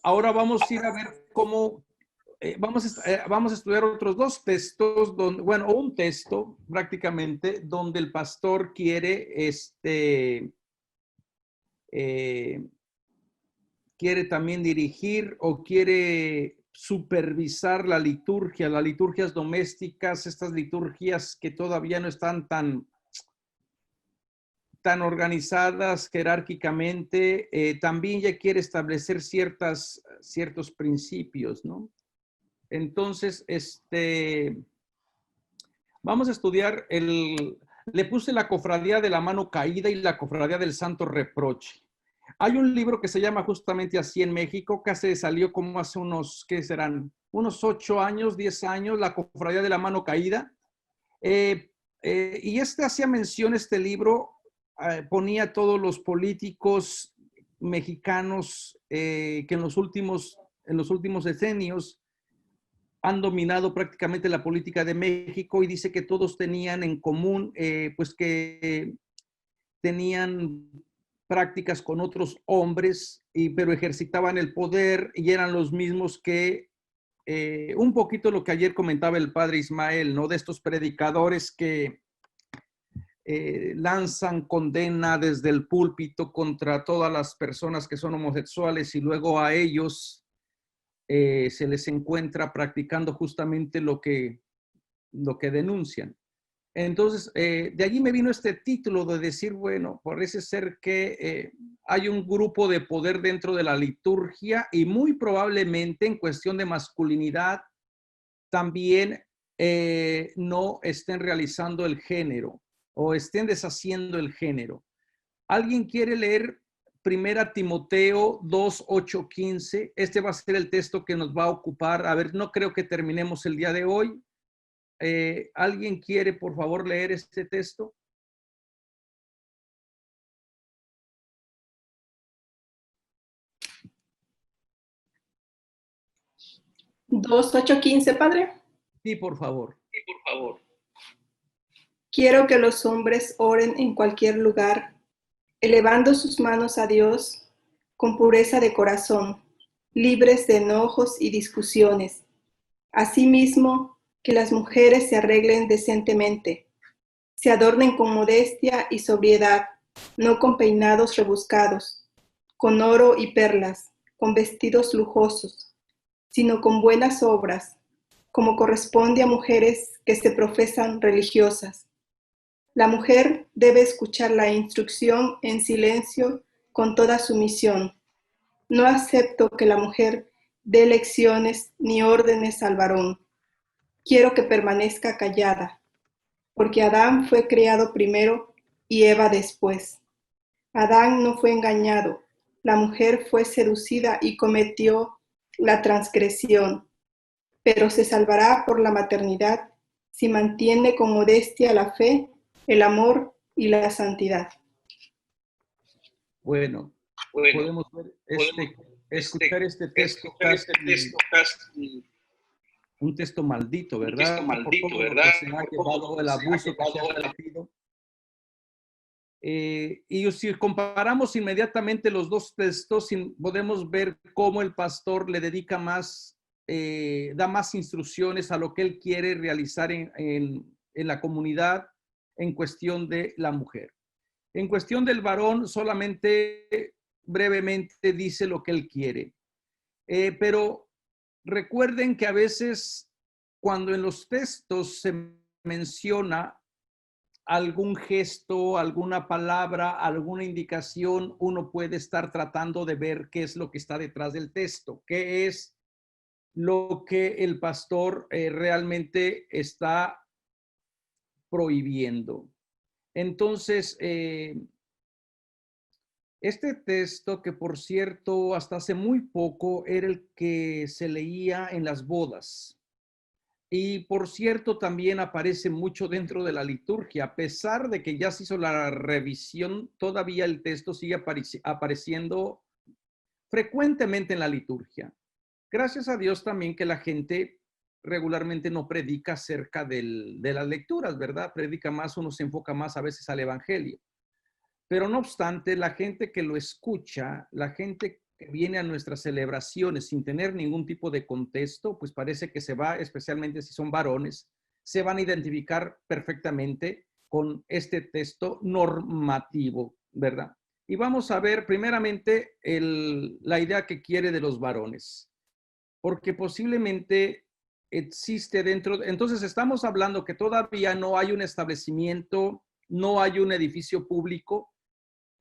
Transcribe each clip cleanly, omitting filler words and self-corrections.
ahora vamos a ir a ver cómo, vamos a estudiar otros dos textos, donde, bueno, un texto prácticamente donde el pastor quiere, quiere también dirigir o quiere supervisar la liturgia, las liturgias domésticas, estas liturgias que todavía no están tan organizadas jerárquicamente, también ya quiere establecer ciertos principios, ¿no? Entonces, vamos a estudiar le puse la cofradía de la mano caída y la cofradía del santo reproche. Hay un libro que se llama justamente así en México, que se salió como hace unos, ¿qué serán? Unos 8 años, 10 años, la cofradía de la mano caída. Y hacía mención, este libro, ponía a todos los políticos mexicanos que en los últimos decenios han dominado prácticamente la política de México, y dice que todos tenían en común, pues que tenían prácticas con otros hombres, pero ejercitaban el poder y eran los mismos que un poquito lo que ayer comentaba el padre Ismael, ¿no? De estos predicadores que lanzan condena desde el púlpito contra todas las personas que son homosexuales, y luego a ellos se les encuentra practicando justamente lo que denuncian. Entonces, de allí me vino este título de decir, bueno, parece ser que hay un grupo de poder dentro de la liturgia, y muy probablemente en cuestión de masculinidad también no estén realizando el género o estén deshaciendo el género. ¿Alguien quiere leer Primera Timoteo 2, 8, 15? Este va a ser el texto que nos va a ocupar. A ver, no creo que terminemos el día de hoy. ¿Alguien quiere, por favor, leer este texto? ¿2, 8, 15, padre? Sí, por favor. Sí, por favor. Quiero que los hombres oren en cualquier lugar, elevando sus manos a Dios con pureza de corazón, libres de enojos y discusiones. Asimismo, que las mujeres se arreglen decentemente, se adornen con modestia y sobriedad, no con peinados rebuscados, con oro y perlas, con vestidos lujosos, sino con buenas obras, como corresponde a mujeres que se profesan religiosas. La mujer debe escuchar la instrucción en silencio con toda sumisión. No acepto que la mujer dé lecciones ni órdenes al varón. Quiero que permanezca callada, porque Adán fue creado primero y Eva después. Adán no fue engañado, la mujer fue seducida y cometió la transgresión, pero se salvará por la maternidad si mantiene con modestia la fe, el amor y la santidad. Bueno, podemos ver escuchar este texto casi un texto maldito, ¿verdad? Un texto maldito, por todo ¿verdad? Lo que se ha llevado, el abuso que se ha cometido. Y si comparamos inmediatamente los dos textos, podemos ver cómo el pastor le dedica más, da más instrucciones a lo que él quiere realizar en la comunidad en cuestión de la mujer. En cuestión del varón, solamente brevemente dice lo que él quiere. Pero recuerden que a veces cuando en los textos se menciona algún gesto, alguna palabra, alguna indicación, uno puede estar tratando de ver qué es lo que está detrás del texto, qué es lo que el pastor realmente está prohibiendo. Entonces, este texto, que por cierto hasta hace muy poco era el que se leía en las bodas, y por cierto también aparece mucho dentro de la liturgia, a pesar de que ya se hizo la revisión, todavía el texto sigue apareciendo frecuentemente en la liturgia. Gracias a Dios también que la gente regularmente no predica acerca de las lecturas, ¿verdad? Predica más, uno se enfoca más a veces al evangelio. Pero no obstante, la gente que lo escucha, la gente que viene a nuestras celebraciones sin tener ningún tipo de contexto, pues parece que se va, especialmente si son varones, se van a identificar perfectamente con este texto normativo, ¿verdad? Y vamos a ver primeramente la idea que quiere de los varones, porque posiblemente existe dentro, entonces estamos hablando que todavía no hay un establecimiento, no hay un edificio público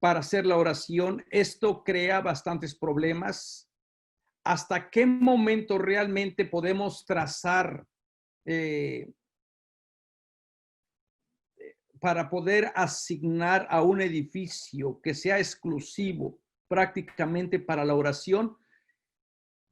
para hacer la oración. Esto crea bastantes problemas. ¿Hasta qué momento realmente podemos trazar para poder asignar a un edificio que sea exclusivo prácticamente para la oración?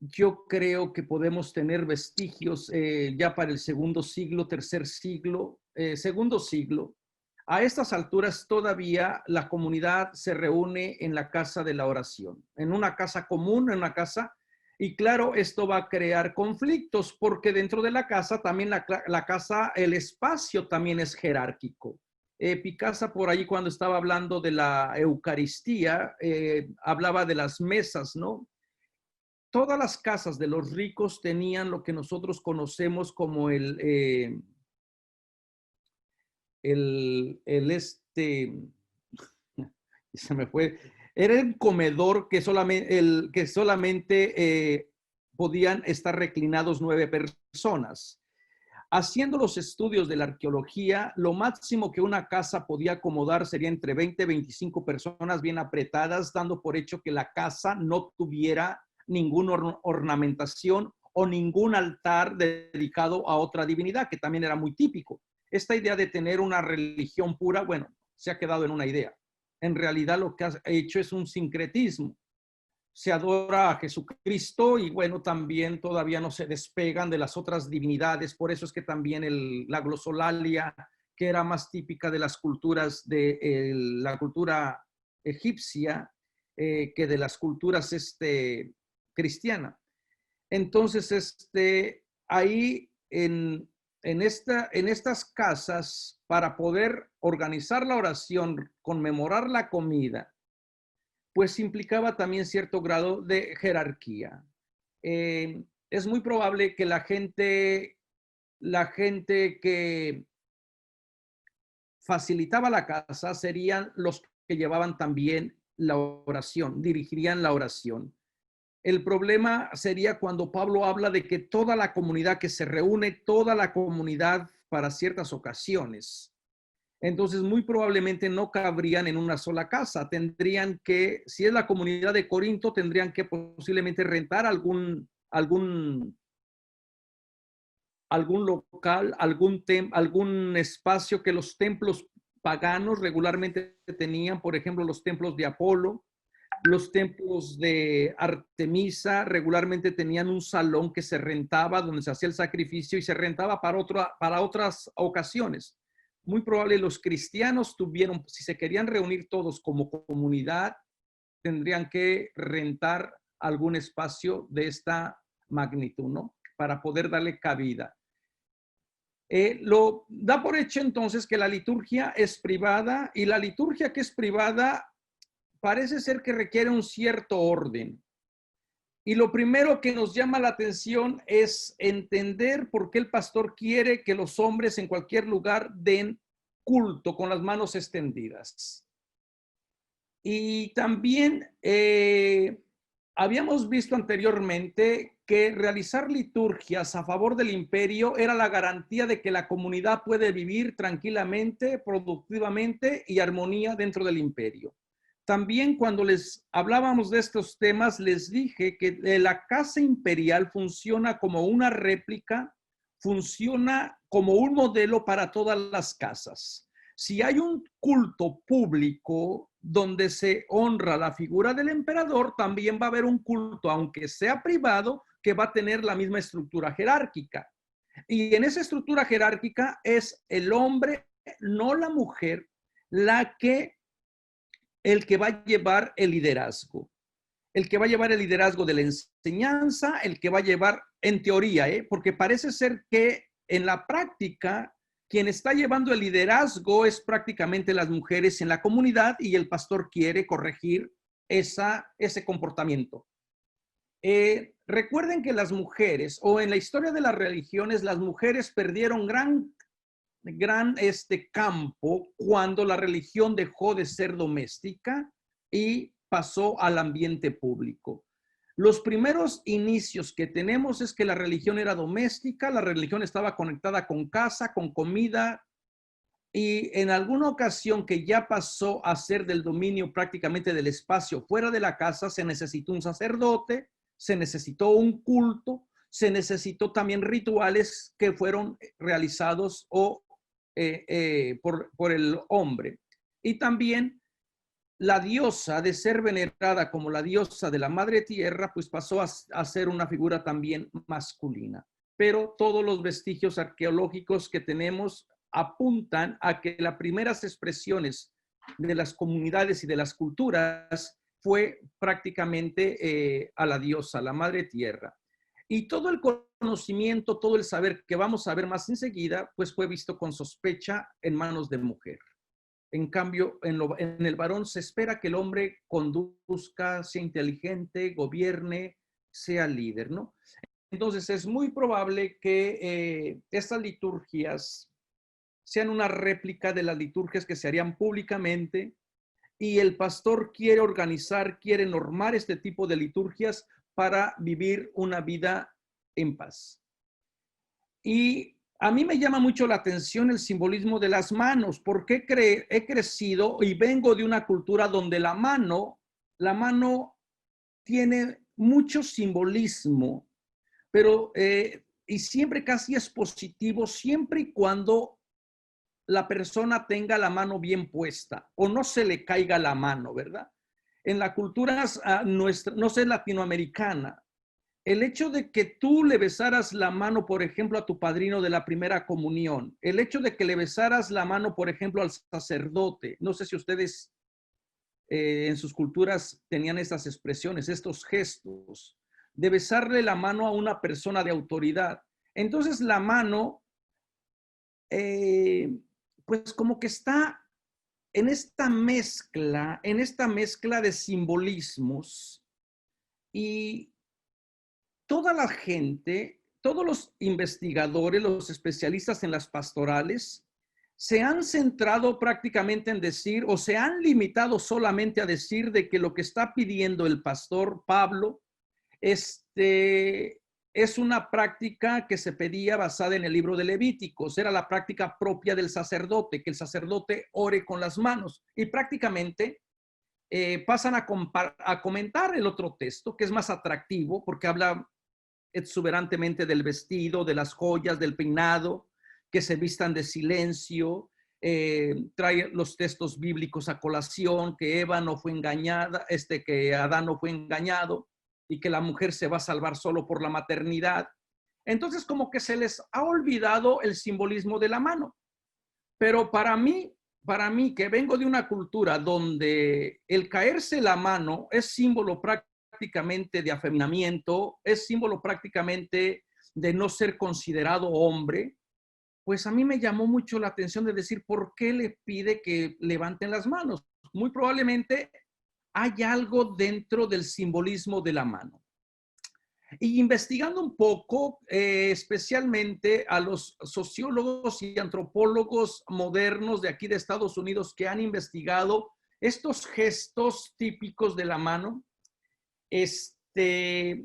Yo creo que podemos tener vestigios ya para el segundo siglo, tercer siglo, segundo siglo. A estas alturas todavía la comunidad se reúne en la casa de la oración, en una casa común, en una casa, y claro, esto va a crear conflictos porque dentro de la casa también la casa, el espacio también es jerárquico. Picasa por ahí cuando estaba hablando de la Eucaristía, hablaba de las mesas, ¿no? Todas las casas de los ricos tenían lo que nosotros conocemos como se me fue, era el comedor que solamente podían estar reclinados 9 personas. Haciendo los estudios de la arqueología, lo máximo que una casa podía acomodar sería entre 20 y 25 personas bien apretadas, dando por hecho que la casa no tuviera ninguna ornamentación o ningún altar dedicado a otra divinidad, que también era muy típico. Esta idea de tener una religión pura, bueno, se ha quedado en una idea. En realidad lo que ha hecho es un sincretismo. Se adora a Jesucristo y bueno, también todavía no se despegan de las otras divinidades. Por eso es que también la glosolalia, que era más típica de las culturas de la cultura egipcia, que de las culturas cristiana. Entonces, ahí en estas casas, para poder organizar la oración, conmemorar la comida, pues implicaba también cierto grado de jerarquía. Es muy probable que la gente que facilitaba la casa serían los que llevaban también la oración, dirigirían la oración. El problema sería cuando Pablo habla de que toda la comunidad que se reúne, toda la comunidad para ciertas ocasiones. Entonces, muy probablemente no cabrían en una sola casa. Tendrían que, si es la comunidad de Corinto, tendrían que posiblemente rentar algún local, algún espacio que los templos paganos regularmente tenían, por ejemplo, los templos de Apolo, los templos de Artemisa regularmente tenían un salón que se rentaba donde se hacía el sacrificio y se rentaba para otras ocasiones. Muy probable los cristianos tuvieron, si se querían reunir todos como comunidad, tendrían que rentar algún espacio de esta magnitud, ¿no? Para poder darle cabida. Lo da por hecho entonces que la liturgia es privada y la liturgia que es privada parece ser que requiere un cierto orden. Y lo primero que nos llama la atención es entender por qué el pastor quiere que los hombres en cualquier lugar den culto con las manos extendidas. Y también habíamos visto anteriormente que realizar liturgias a favor del imperio era la garantía de que la comunidad puede vivir tranquilamente, productivamente y armonía dentro del imperio. También cuando les hablábamos de estos temas, les dije que la casa imperial funciona como una réplica, funciona como un modelo para todas las casas. Si hay un culto público donde se honra la figura del emperador, también va a haber un culto, aunque sea privado, que va a tener la misma estructura jerárquica. Y en esa estructura jerárquica es el hombre, no la mujer, el que va a llevar el liderazgo. El que va a llevar el liderazgo de la enseñanza, el que va a llevar, en teoría, porque parece ser que en la práctica, quien está llevando el liderazgo es prácticamente las mujeres en la comunidad y el pastor quiere corregir ese comportamiento. Recuerden que las mujeres, o en la historia de las religiones, las mujeres perdieron gran campo cuando la religión dejó de ser doméstica y pasó al ambiente público. Los primeros inicios que tenemos es que la religión era doméstica, la religión estaba conectada con casa, con comida, y en alguna ocasión que ya pasó a ser del dominio prácticamente del espacio fuera de la casa, se necesitó un sacerdote, se necesitó un culto, se necesitó también rituales que fueron realizados por el hombre. Y también la diosa, de ser venerada como la diosa de la madre tierra, pues pasó a ser una figura también masculina. Pero todos los vestigios arqueológicos que tenemos apuntan a que las primeras expresiones de las comunidades y de las culturas fue prácticamente a la diosa, la madre tierra. Y todo el conocimiento, todo el saber que vamos a ver más enseguida, pues fue visto con sospecha en manos de mujer. En cambio, en el varón se espera que el hombre conduzca, sea inteligente, gobierne, sea líder, ¿no? Entonces, es muy probable que estas liturgias sean una réplica de las liturgias que se harían públicamente, y el pastor quiere organizar, quiere normar este tipo de liturgias para vivir una vida en paz. Y a mí me llama mucho la atención el simbolismo de las manos, porque he crecido y vengo de una cultura donde la mano tiene mucho simbolismo, pero y siempre casi es positivo, siempre y cuando la persona tenga la mano bien puesta o no se le caiga la mano, ¿verdad? En la cultura nuestra, no sé, latinoamericana, el hecho de que tú le besaras la mano, por ejemplo, a tu padrino de la primera comunión, el hecho de que le besaras la mano, por ejemplo, al sacerdote, no sé si ustedes en sus culturas tenían estas expresiones, estos gestos, de besarle la mano a una persona de autoridad. Entonces la mano, pues como que está en esta mezcla de simbolismos, y toda la gente, todos los investigadores, los especialistas en las pastorales, se han centrado prácticamente en decir, o se han limitado solamente a decir, de que lo que está pidiendo el pastor Pablo es una práctica que se pedía basada en el libro de Levíticos. Era la práctica propia del sacerdote, que el sacerdote ore con las manos, y prácticamente pasan a comentar el otro texto, que es más atractivo porque habla exuberantemente del vestido, de las joyas, del peinado, que se vistan de silencio, trae los textos bíblicos a colación, que Eva no fue engañada, que Adán no fue engañado, y que la mujer se va a salvar solo por la maternidad. Entonces, como que se les ha olvidado el simbolismo de la mano. Pero para mí, que vengo de una cultura donde el caerse la mano es símbolo prácticamente de afeminamiento, es símbolo prácticamente de no ser considerado hombre, pues a mí me llamó mucho la atención de decir, ¿por qué le pide que levanten las manos? Muy probablemente hay algo dentro del simbolismo de la mano. Y investigando un poco, especialmente a los sociólogos y antropólogos modernos de aquí de Estados Unidos, que han investigado estos gestos típicos de la mano,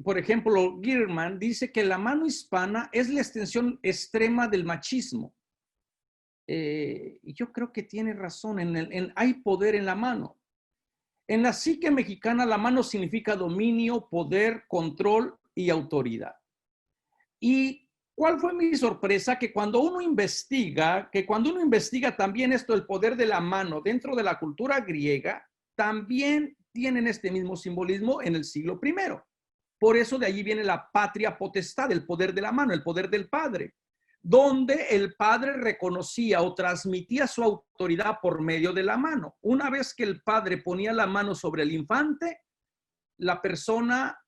por ejemplo, Gierman dice que la mano hispana es la extensión extrema del machismo. Y yo creo que tiene razón, hay poder en la mano. En la psique mexicana, la mano significa dominio, poder, control y autoridad. ¿Y cuál fue mi sorpresa? Que cuando uno investiga también esto, el poder de la mano dentro de la cultura griega, también tienen este mismo simbolismo en el siglo I. Por eso de allí viene la patria potestad, el poder de la mano, el poder del padre, donde el padre reconocía o transmitía su autoridad por medio de la mano. Una vez que el padre ponía la mano sobre el infante, la persona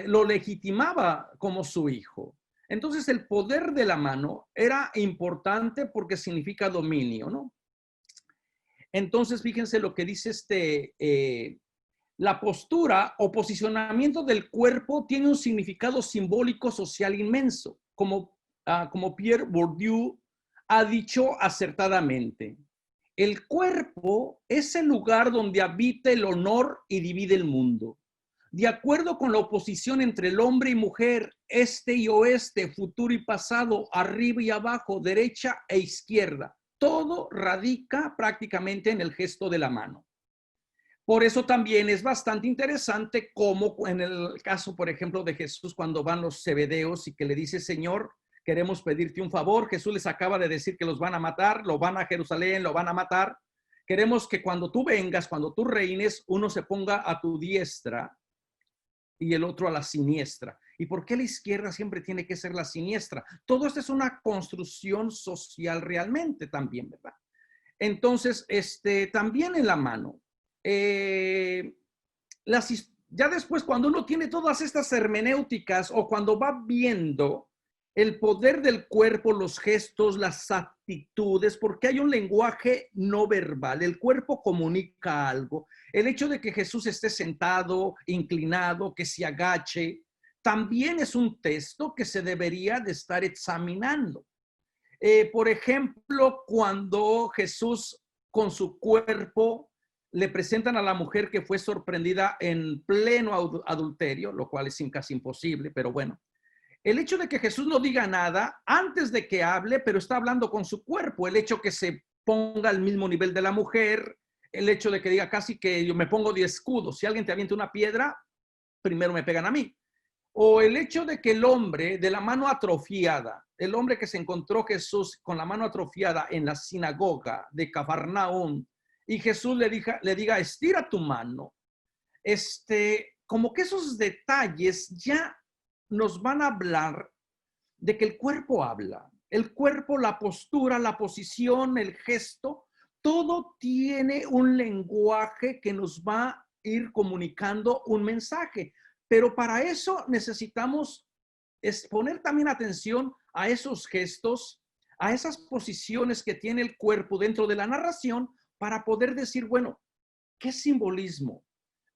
lo legitimaba como su hijo. Entonces el poder de la mano era importante porque significa dominio, ¿no? Entonces fíjense lo que dice La postura o posicionamiento del cuerpo tiene un significado simbólico social inmenso, como Pierre Bourdieu ha dicho acertadamente. El cuerpo es el lugar donde habita el honor y divide el mundo. De acuerdo con la oposición entre el hombre y mujer, este y oeste, futuro y pasado, arriba y abajo, derecha e izquierda, todo radica prácticamente en el gesto de la mano. Por eso también es bastante interesante como en el caso, por ejemplo, de Jesús cuando van los zebedeos y que le dice, Señor, queremos pedirte un favor. Jesús les acaba de decir que los van a matar, lo van a Jerusalén, lo van a matar. Queremos que cuando tú vengas, cuando tú reines, uno se ponga a tu diestra y el otro a la siniestra. ¿Y por qué la izquierda siempre tiene que ser la siniestra? Todo esto es una construcción social realmente también, ¿verdad? Entonces, también en la mano. Ya después, cuando uno tiene todas estas hermenéuticas o cuando va viendo el poder del cuerpo, los gestos, las actitudes, porque hay un lenguaje no verbal, el cuerpo comunica algo. El hecho de que Jesús esté sentado, inclinado, que se agache, también es un texto que se debería de estar examinando. Por ejemplo, cuando Jesús con su cuerpo le presentan a la mujer que fue sorprendida en pleno adulterio, lo cual es casi imposible, pero bueno. El hecho de que Jesús no diga nada antes de que hable, pero está hablando con su cuerpo, el hecho que se ponga al mismo nivel de la mujer, el hecho de que diga casi que yo me pongo de escudo, si alguien te avienta una piedra, primero me pegan a mí. O el hecho de que el hombre de la mano atrofiada, el hombre que se encontró Jesús con la mano atrofiada en la sinagoga de Cafarnaúm, y Jesús le diga, estira tu mano. Como que esos detalles ya nos van a hablar de que el cuerpo habla. El cuerpo, la postura, la posición, el gesto, todo tiene un lenguaje que nos va a ir comunicando un mensaje. Pero para eso necesitamos poner también atención a esos gestos, a esas posiciones que tiene el cuerpo dentro de la narración para poder decir, bueno, ¿qué simbolismo?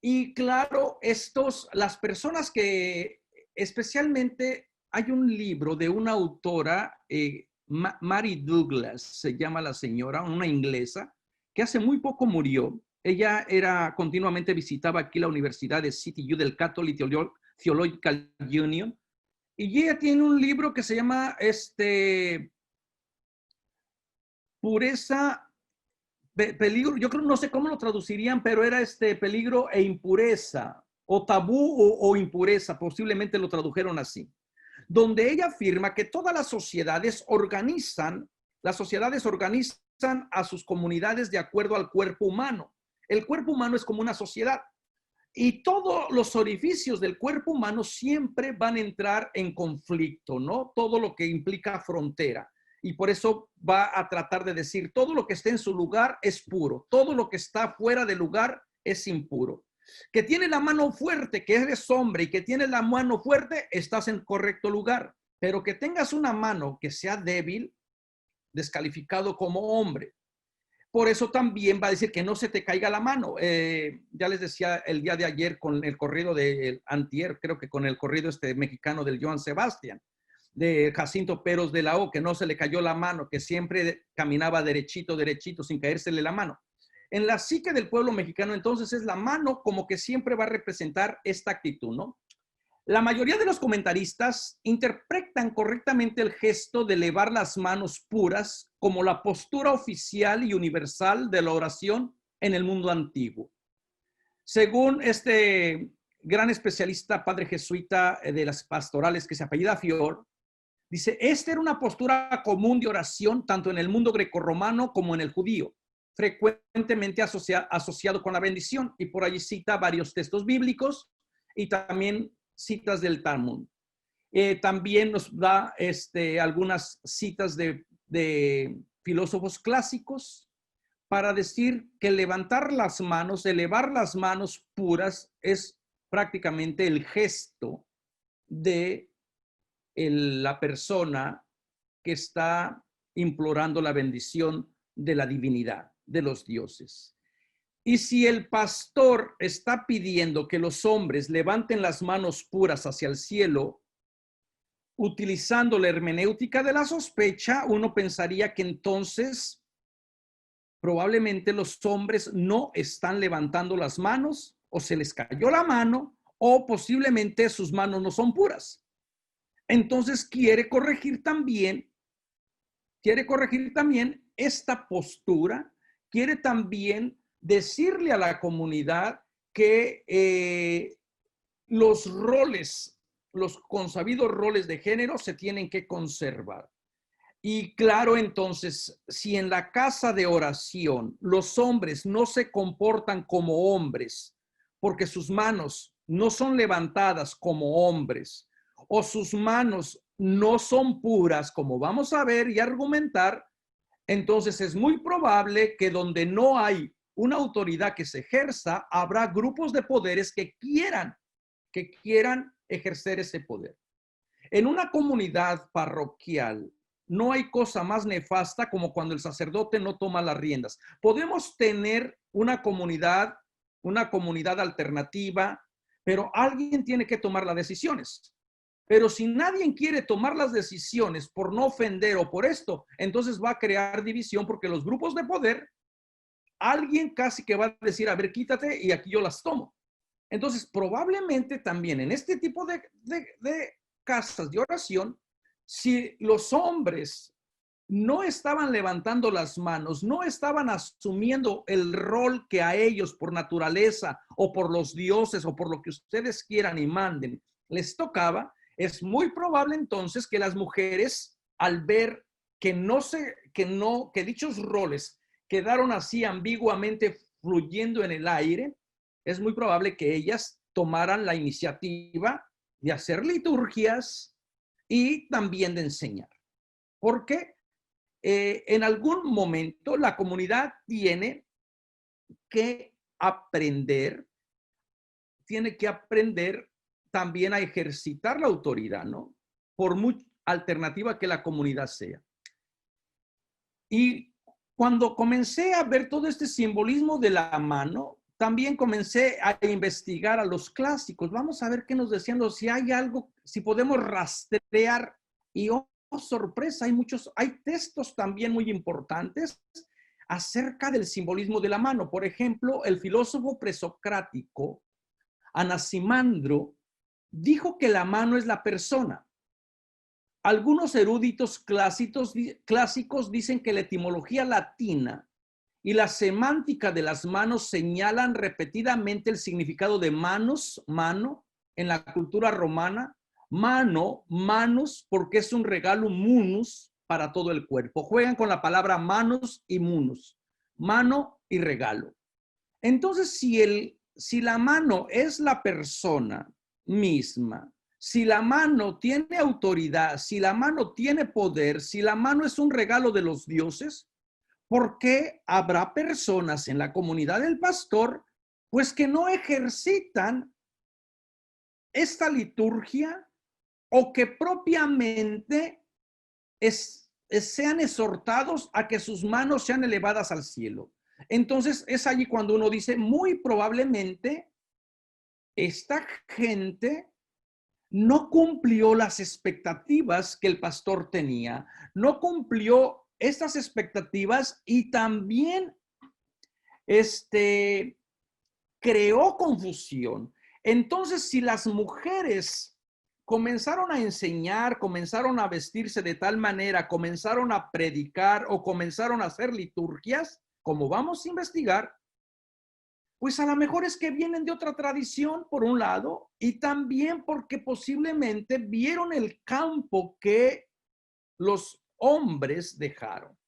Y claro, las personas que especialmente hay un libro de una autora, Mary Douglas, se llama la señora, una inglesa, que hace muy poco murió. Ella continuamente visitaba aquí la Universidad de CTU del Catholic Theological Union, y ella tiene un libro que se llama Pureza, peligro, yo creo, no sé cómo lo traducirían, pero era peligro e impureza, o tabú o impureza, posiblemente lo tradujeron así, donde ella afirma que todas las sociedades organizan a sus comunidades de acuerdo al cuerpo humano. El cuerpo humano es como una sociedad y todos los orificios del cuerpo humano siempre van a entrar en conflicto, ¿no? Todo lo que implica frontera. Y por eso va a tratar de decir, todo lo que esté en su lugar es puro, todo lo que está fuera de lugar es impuro. Que tiene la mano fuerte, que eres hombre, y que tiene la mano fuerte, estás en correcto lugar. Pero que tengas una mano que sea débil, descalificado como hombre. Por eso también va a decir que no se te caiga la mano. Ya les decía el día de ayer con el corrido de antier, creo que con el corrido mexicano del Joan Sebastián, de Jacinto Peros de la O, que no se le cayó la mano, que siempre caminaba derechito, derechito, sin caérsele la mano. En la psique del pueblo mexicano, entonces, es la mano como que siempre va a representar esta actitud, ¿no? La mayoría de los comentaristas interpretan correctamente el gesto de elevar las manos puras como la postura oficial y universal de la oración en el mundo antiguo. Según este gran especialista, padre jesuita de las pastorales, que se apellida Fior, dice, esta era una postura común de oración tanto en el mundo grecorromano como en el judío, frecuentemente asociado con la bendición, y por allí cita varios textos bíblicos y también citas del Talmud. También nos da algunas citas de filósofos clásicos para decir que levantar las manos, elevar las manos puras, es prácticamente el gesto de la persona que está implorando la bendición de la divinidad, de los dioses. Y si el pastor está pidiendo que los hombres levanten las manos puras hacia el cielo, utilizando la hermenéutica de la sospecha, uno pensaría que entonces probablemente los hombres no están levantando las manos, o se les cayó la mano, o posiblemente sus manos no son puras. Entonces quiere corregir también esta postura, quiere también decirle a la comunidad que los roles, los consabidos roles de género se tienen que conservar. Y claro, entonces, si en la casa de oración los hombres no se comportan como hombres, porque sus manos no son levantadas como hombres, o sus manos no son puras, como vamos a ver y argumentar, entonces es muy probable que donde no hay una autoridad que se ejerza, habrá grupos de poderes que quieran ejercer ese poder. En una comunidad parroquial, no hay cosa más nefasta como cuando el sacerdote no toma las riendas. Podemos tener una comunidad alternativa, pero alguien tiene que tomar las decisiones. Pero si nadie quiere tomar las decisiones por no ofender o por esto, entonces va a crear división porque los grupos de poder, alguien casi que va a decir, a ver, quítate y aquí yo las tomo. Entonces, probablemente también en este tipo de casas de oración, si los hombres no estaban levantando las manos, no estaban asumiendo el rol que a ellos por naturaleza o por los dioses o por lo que ustedes quieran y manden les tocaba, es muy probable entonces que las mujeres, al ver que dichos roles quedaron así ambiguamente fluyendo en el aire, es muy probable que ellas tomaran la iniciativa de hacer liturgias y también de enseñar. Porque en algún momento la comunidad tiene que aprender también a ejercitar la autoridad, ¿no? Por muy alternativa que la comunidad sea. Y cuando comencé a ver todo este simbolismo de la mano, también comencé a investigar a los clásicos. Vamos a ver qué nos decían, si hay algo, si podemos rastrear. Y oh, sorpresa, hay textos también muy importantes acerca del simbolismo de la mano. Por ejemplo, el filósofo presocrático Anaximandro dijo que la mano es la persona. Algunos eruditos clásicos dicen que la etimología latina y la semántica de las manos señalan repetidamente el significado de manos, mano, en la cultura romana, mano, manus, porque es un regalo munus para todo el cuerpo. Juegan con la palabra manus y munus, mano y regalo. Entonces, si la mano es la persona misma, si la mano tiene autoridad, si la mano tiene poder, si la mano es un regalo de los dioses, ¿por qué habrá personas en la comunidad del pastor, pues que no ejercitan esta liturgia o que propiamente sean exhortados a que sus manos sean elevadas al cielo? Entonces es allí cuando uno dice, muy probablemente esta gente no cumplió las expectativas que el pastor tenía, no cumplió estas expectativas y también creó confusión. Entonces, si las mujeres comenzaron a enseñar, comenzaron a vestirse de tal manera, comenzaron a predicar o comenzaron a hacer liturgias, como vamos a investigar, pues a lo mejor es que vienen de otra tradición, por un lado, y también porque posiblemente vieron el campo que los hombres dejaron.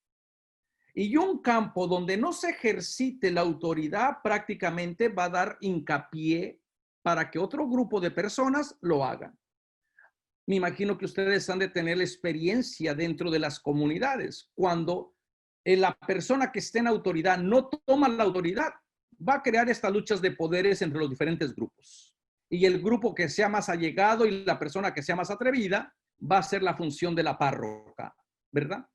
Y un campo donde no se ejercite la autoridad prácticamente va a dar hincapié para que otro grupo de personas lo hagan. Me imagino que ustedes han de tener la experiencia dentro de las comunidades. Cuando la persona que esté en autoridad no toma la autoridad, va a crear estas luchas de poderes entre los diferentes grupos. Y el grupo que sea más allegado y la persona que sea más atrevida va a ser la función de la párroca, ¿verdad?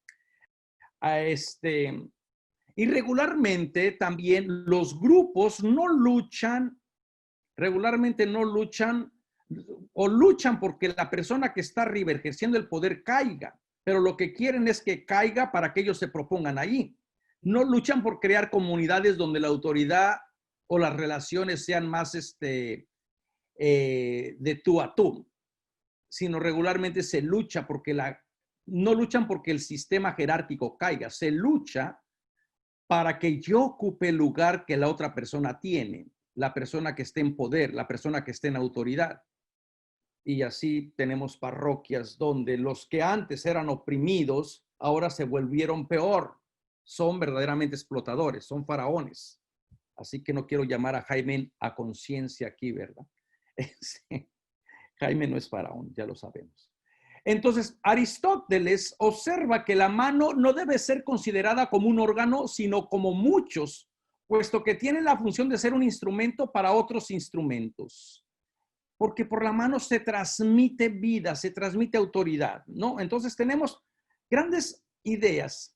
Y regularmente también los grupos no luchan, regularmente no luchan o luchan porque la persona que está arriba ejerciendo el poder caiga, pero lo que quieren es que caiga para que ellos se propongan ahí. No luchan por crear comunidades donde la autoridad o las relaciones sean más de tú a tú, sino regularmente se lucha porque no luchan porque el sistema jerárquico caiga, se lucha para que yo ocupe el lugar que la otra persona tiene, la persona que esté en poder, la persona que esté en autoridad. Y así tenemos parroquias donde los que antes eran oprimidos, ahora se volvieron peor. Son verdaderamente explotadores, son faraones. Así que no quiero llamar a Jaime a conciencia aquí, ¿verdad? Sí. Jaime no es faraón, ya lo sabemos. Entonces, Aristóteles observa que la mano no debe ser considerada como un órgano, sino como muchos, puesto que tiene la función de ser un instrumento para otros instrumentos. Porque por la mano se transmite vida, se transmite autoridad, ¿no? Entonces tenemos grandes ideas.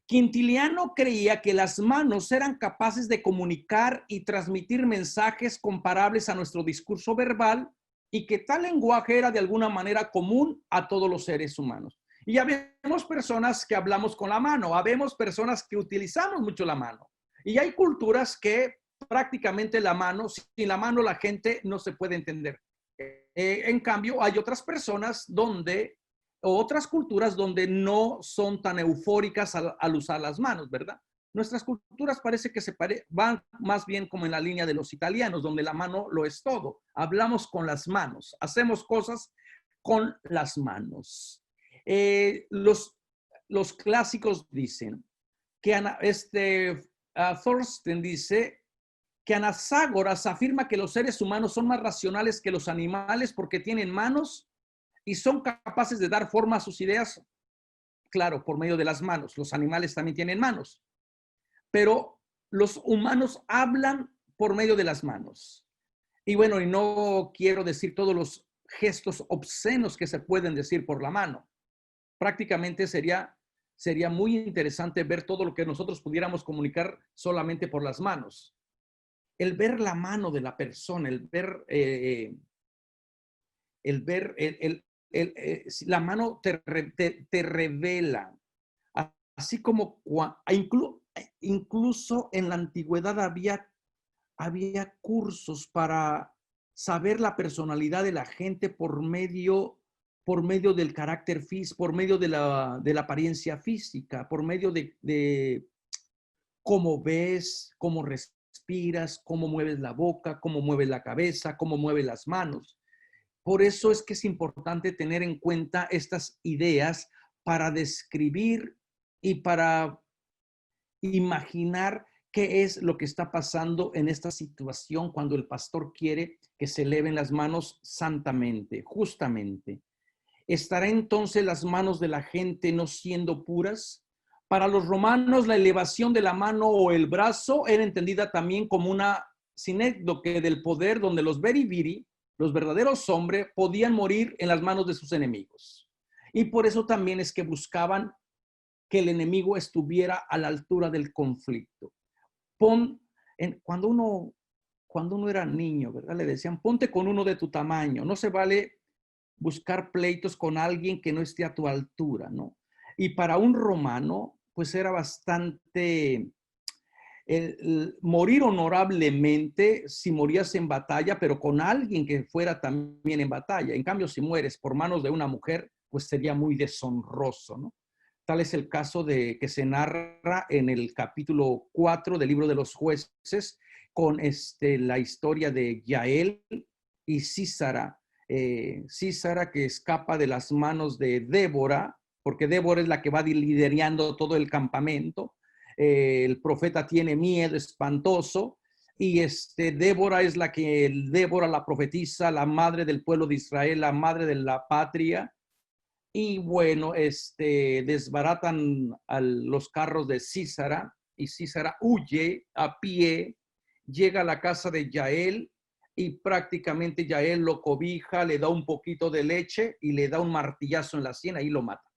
Quintiliano creía que las manos eran capaces de comunicar y transmitir mensajes comparables a nuestro discurso verbal y que tal lenguaje era de alguna manera común a todos los seres humanos. Y ya vemos personas que hablamos con la mano, habemos personas que utilizamos mucho la mano. Y hay culturas que prácticamente la mano, sin la mano la gente no se puede entender. En cambio, hay otras personas donde, o otras culturas donde no son tan eufóricas al usar las manos, ¿verdad? Nuestras culturas parece que van más bien como en la línea de los italianos, donde la mano lo es todo. Hablamos con las manos, hacemos cosas con las manos. Los clásicos dicen que Thorsten dice que Anaxágoras afirma que los seres humanos son más racionales que los animales porque tienen manos y son capaces de dar forma a sus ideas, claro, por medio de las manos. Los animales también tienen manos, pero los humanos hablan por medio de las manos. Y bueno, y no quiero decir todos los gestos obscenos que se pueden decir por la mano. Prácticamente sería muy interesante ver todo lo que nosotros pudiéramos comunicar solamente por las manos. El ver la mano de la persona, la mano te revela, así como incluso en la antigüedad había cursos para saber la personalidad de la gente por medio del carácter físico, por medio de la apariencia física, por medio de cómo ves, cómo respiras, cómo mueves la boca, cómo mueves la cabeza, cómo mueves las manos. Por eso es que es importante tener en cuenta estas ideas para describir y para imaginar qué es lo que está pasando en esta situación cuando el pastor quiere que se eleven las manos santamente, justamente. ¿Estará entonces las manos de la gente no siendo puras? Para los romanos, la elevación de la mano o el brazo era entendida también como una sinécdoque del poder donde los veriviri, los verdaderos hombres, podían morir en las manos de sus enemigos. Y por eso también es que buscaban que el enemigo estuviera a la altura del conflicto. Cuando uno era niño, ¿verdad? Le decían, ponte con uno de tu tamaño. No se vale buscar pleitos con alguien que no esté a tu altura, ¿no? Y para un romano, pues era bastante morir honorablemente si morías en batalla, pero con alguien que fuera también en batalla. En cambio, si mueres por manos de una mujer, pues sería muy deshonroso, ¿no? Tal es el caso que se narra en el capítulo 4 del libro de los jueces con la historia de Yael y Sísara. Sísara que escapa de las manos de Débora, porque Débora es la que va liderando todo el campamento. El profeta tiene miedo espantoso y Débora es Débora la profetiza, la madre del pueblo de Israel, la madre de la patria. Y bueno, desbaratan los carros de Sísara y Sísara huye a pie, llega a la casa de Yael y prácticamente Yael lo cobija, le da un poquito de leche y le da un martillazo en la sien y lo mata.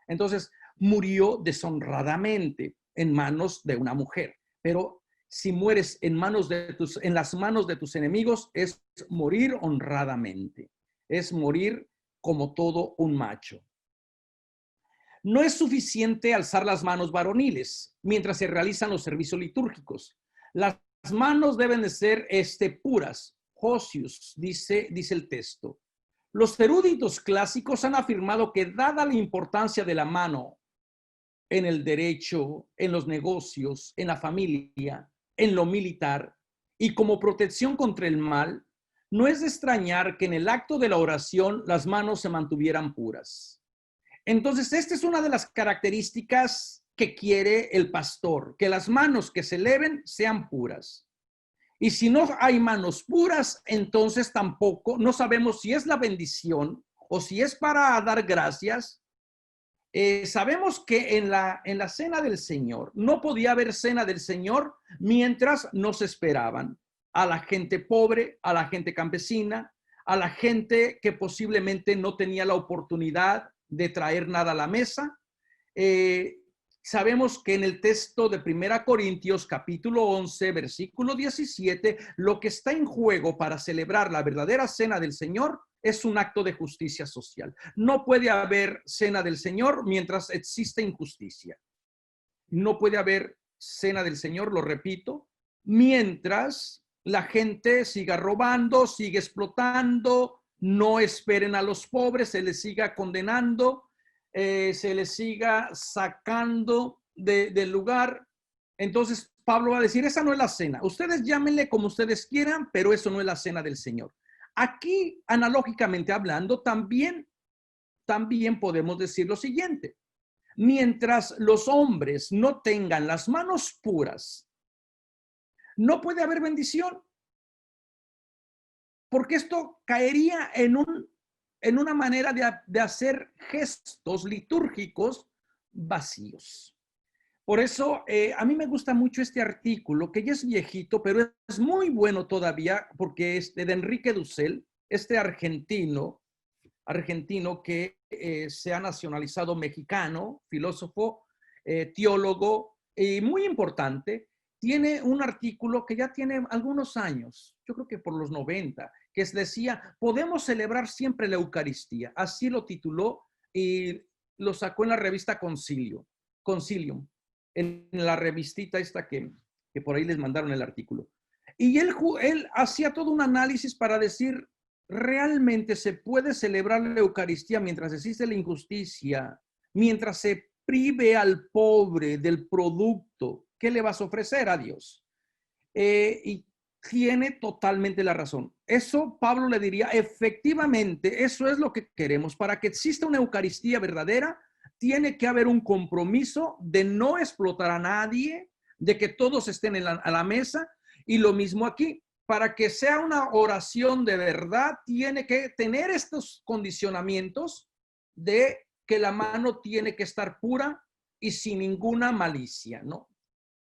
Entonces murió deshonradamente. en manos de una mujer. Pero si mueres en las manos de tus enemigos, es morir honradamente, es morir como todo un macho. No es suficiente alzar las manos varoniles mientras se realizan los servicios litúrgicos. Las manos deben de ser puras, hosius, dice el texto. Los eruditos clásicos han afirmado que dada la importancia de la mano en el derecho, en los negocios, en la familia, en lo militar y como protección contra el mal, no es de extrañar que en el acto de la oración las manos se mantuvieran puras. Entonces, esta es una de las características que quiere el pastor, que las manos que se eleven sean puras. Y si no hay manos puras, entonces tampoco, no sabemos si es la bendición o si es para dar gracias. Sabemos que en la cena del Señor, no podía haber cena del Señor mientras no se esperaban a la gente pobre, a la gente campesina, a la gente que posiblemente no tenía la oportunidad de traer nada a la mesa. Sabemos que en el texto de 1 Corintios capítulo 11, versículo 17, lo que está en juego para celebrar la verdadera cena del Señor es un acto de justicia social. No puede haber cena del Señor mientras existe injusticia. No puede haber cena del Señor, lo repito, mientras la gente siga robando, sigue explotando, no esperen a los pobres, se les siga condenando, se les siga sacando del lugar. Entonces Pablo va a decir, esa no es la cena. Ustedes llámenle como ustedes quieran, pero eso no es la cena del Señor. Aquí, analógicamente hablando, también podemos decir lo siguiente. Mientras los hombres no tengan las manos puras, no puede haber bendición. Porque esto caería en una manera de hacer gestos litúrgicos vacíos. Por eso a mí me gusta mucho este artículo, que ya es viejito, pero es muy bueno todavía, porque es de Enrique Dussel, este argentino que se ha nacionalizado mexicano, filósofo, teólogo y muy importante. Tiene un artículo que ya tiene algunos años, yo creo que por los 90, que decía, podemos celebrar siempre la Eucaristía. Así lo tituló y lo sacó en la revista Concilium, en la revistita esta que por ahí les mandaron el artículo. Y él hacía todo un análisis para decir, ¿realmente se puede celebrar la Eucaristía mientras existe la injusticia, mientras se prive al pobre del producto? ¿Qué le vas a ofrecer a Dios? Y tiene totalmente la razón. Eso Pablo le diría, efectivamente, eso es lo que queremos. Para que exista una Eucaristía verdadera, tiene que haber un compromiso de no explotar a nadie, de que todos estén a la mesa. Y lo mismo aquí, para que sea una oración de verdad, tiene que tener estos condicionamientos de que la mano tiene que estar pura y sin ninguna malicia, ¿no?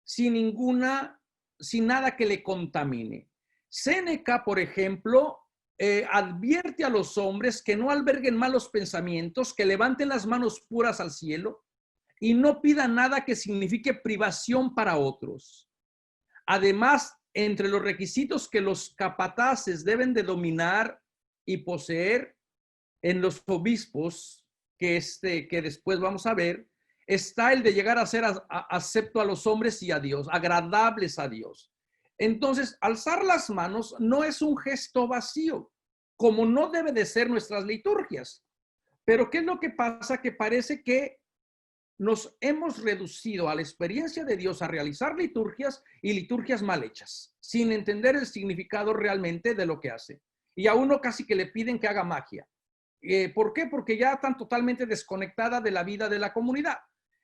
Sin nada que le contamine. Séneca, por ejemplo, advierte a los hombres que no alberguen malos pensamientos, que levanten las manos puras al cielo y no pidan nada que signifique privación para otros. Además, entre los requisitos que los capataces deben de dominar y poseer en los obispos, que después vamos a ver, está el de llegar a ser acepto a los hombres y a Dios, agradables a Dios. Entonces, alzar las manos no es un gesto vacío, como no debe de ser nuestras liturgias. Pero ¿qué es lo que pasa? Que parece que nos hemos reducido a la experiencia de Dios a realizar liturgias y liturgias mal hechas, sin entender el significado realmente de lo que hace. Y a uno casi que le piden que haga magia. ¿Por qué? Porque ya están totalmente desconectada de la vida de la comunidad.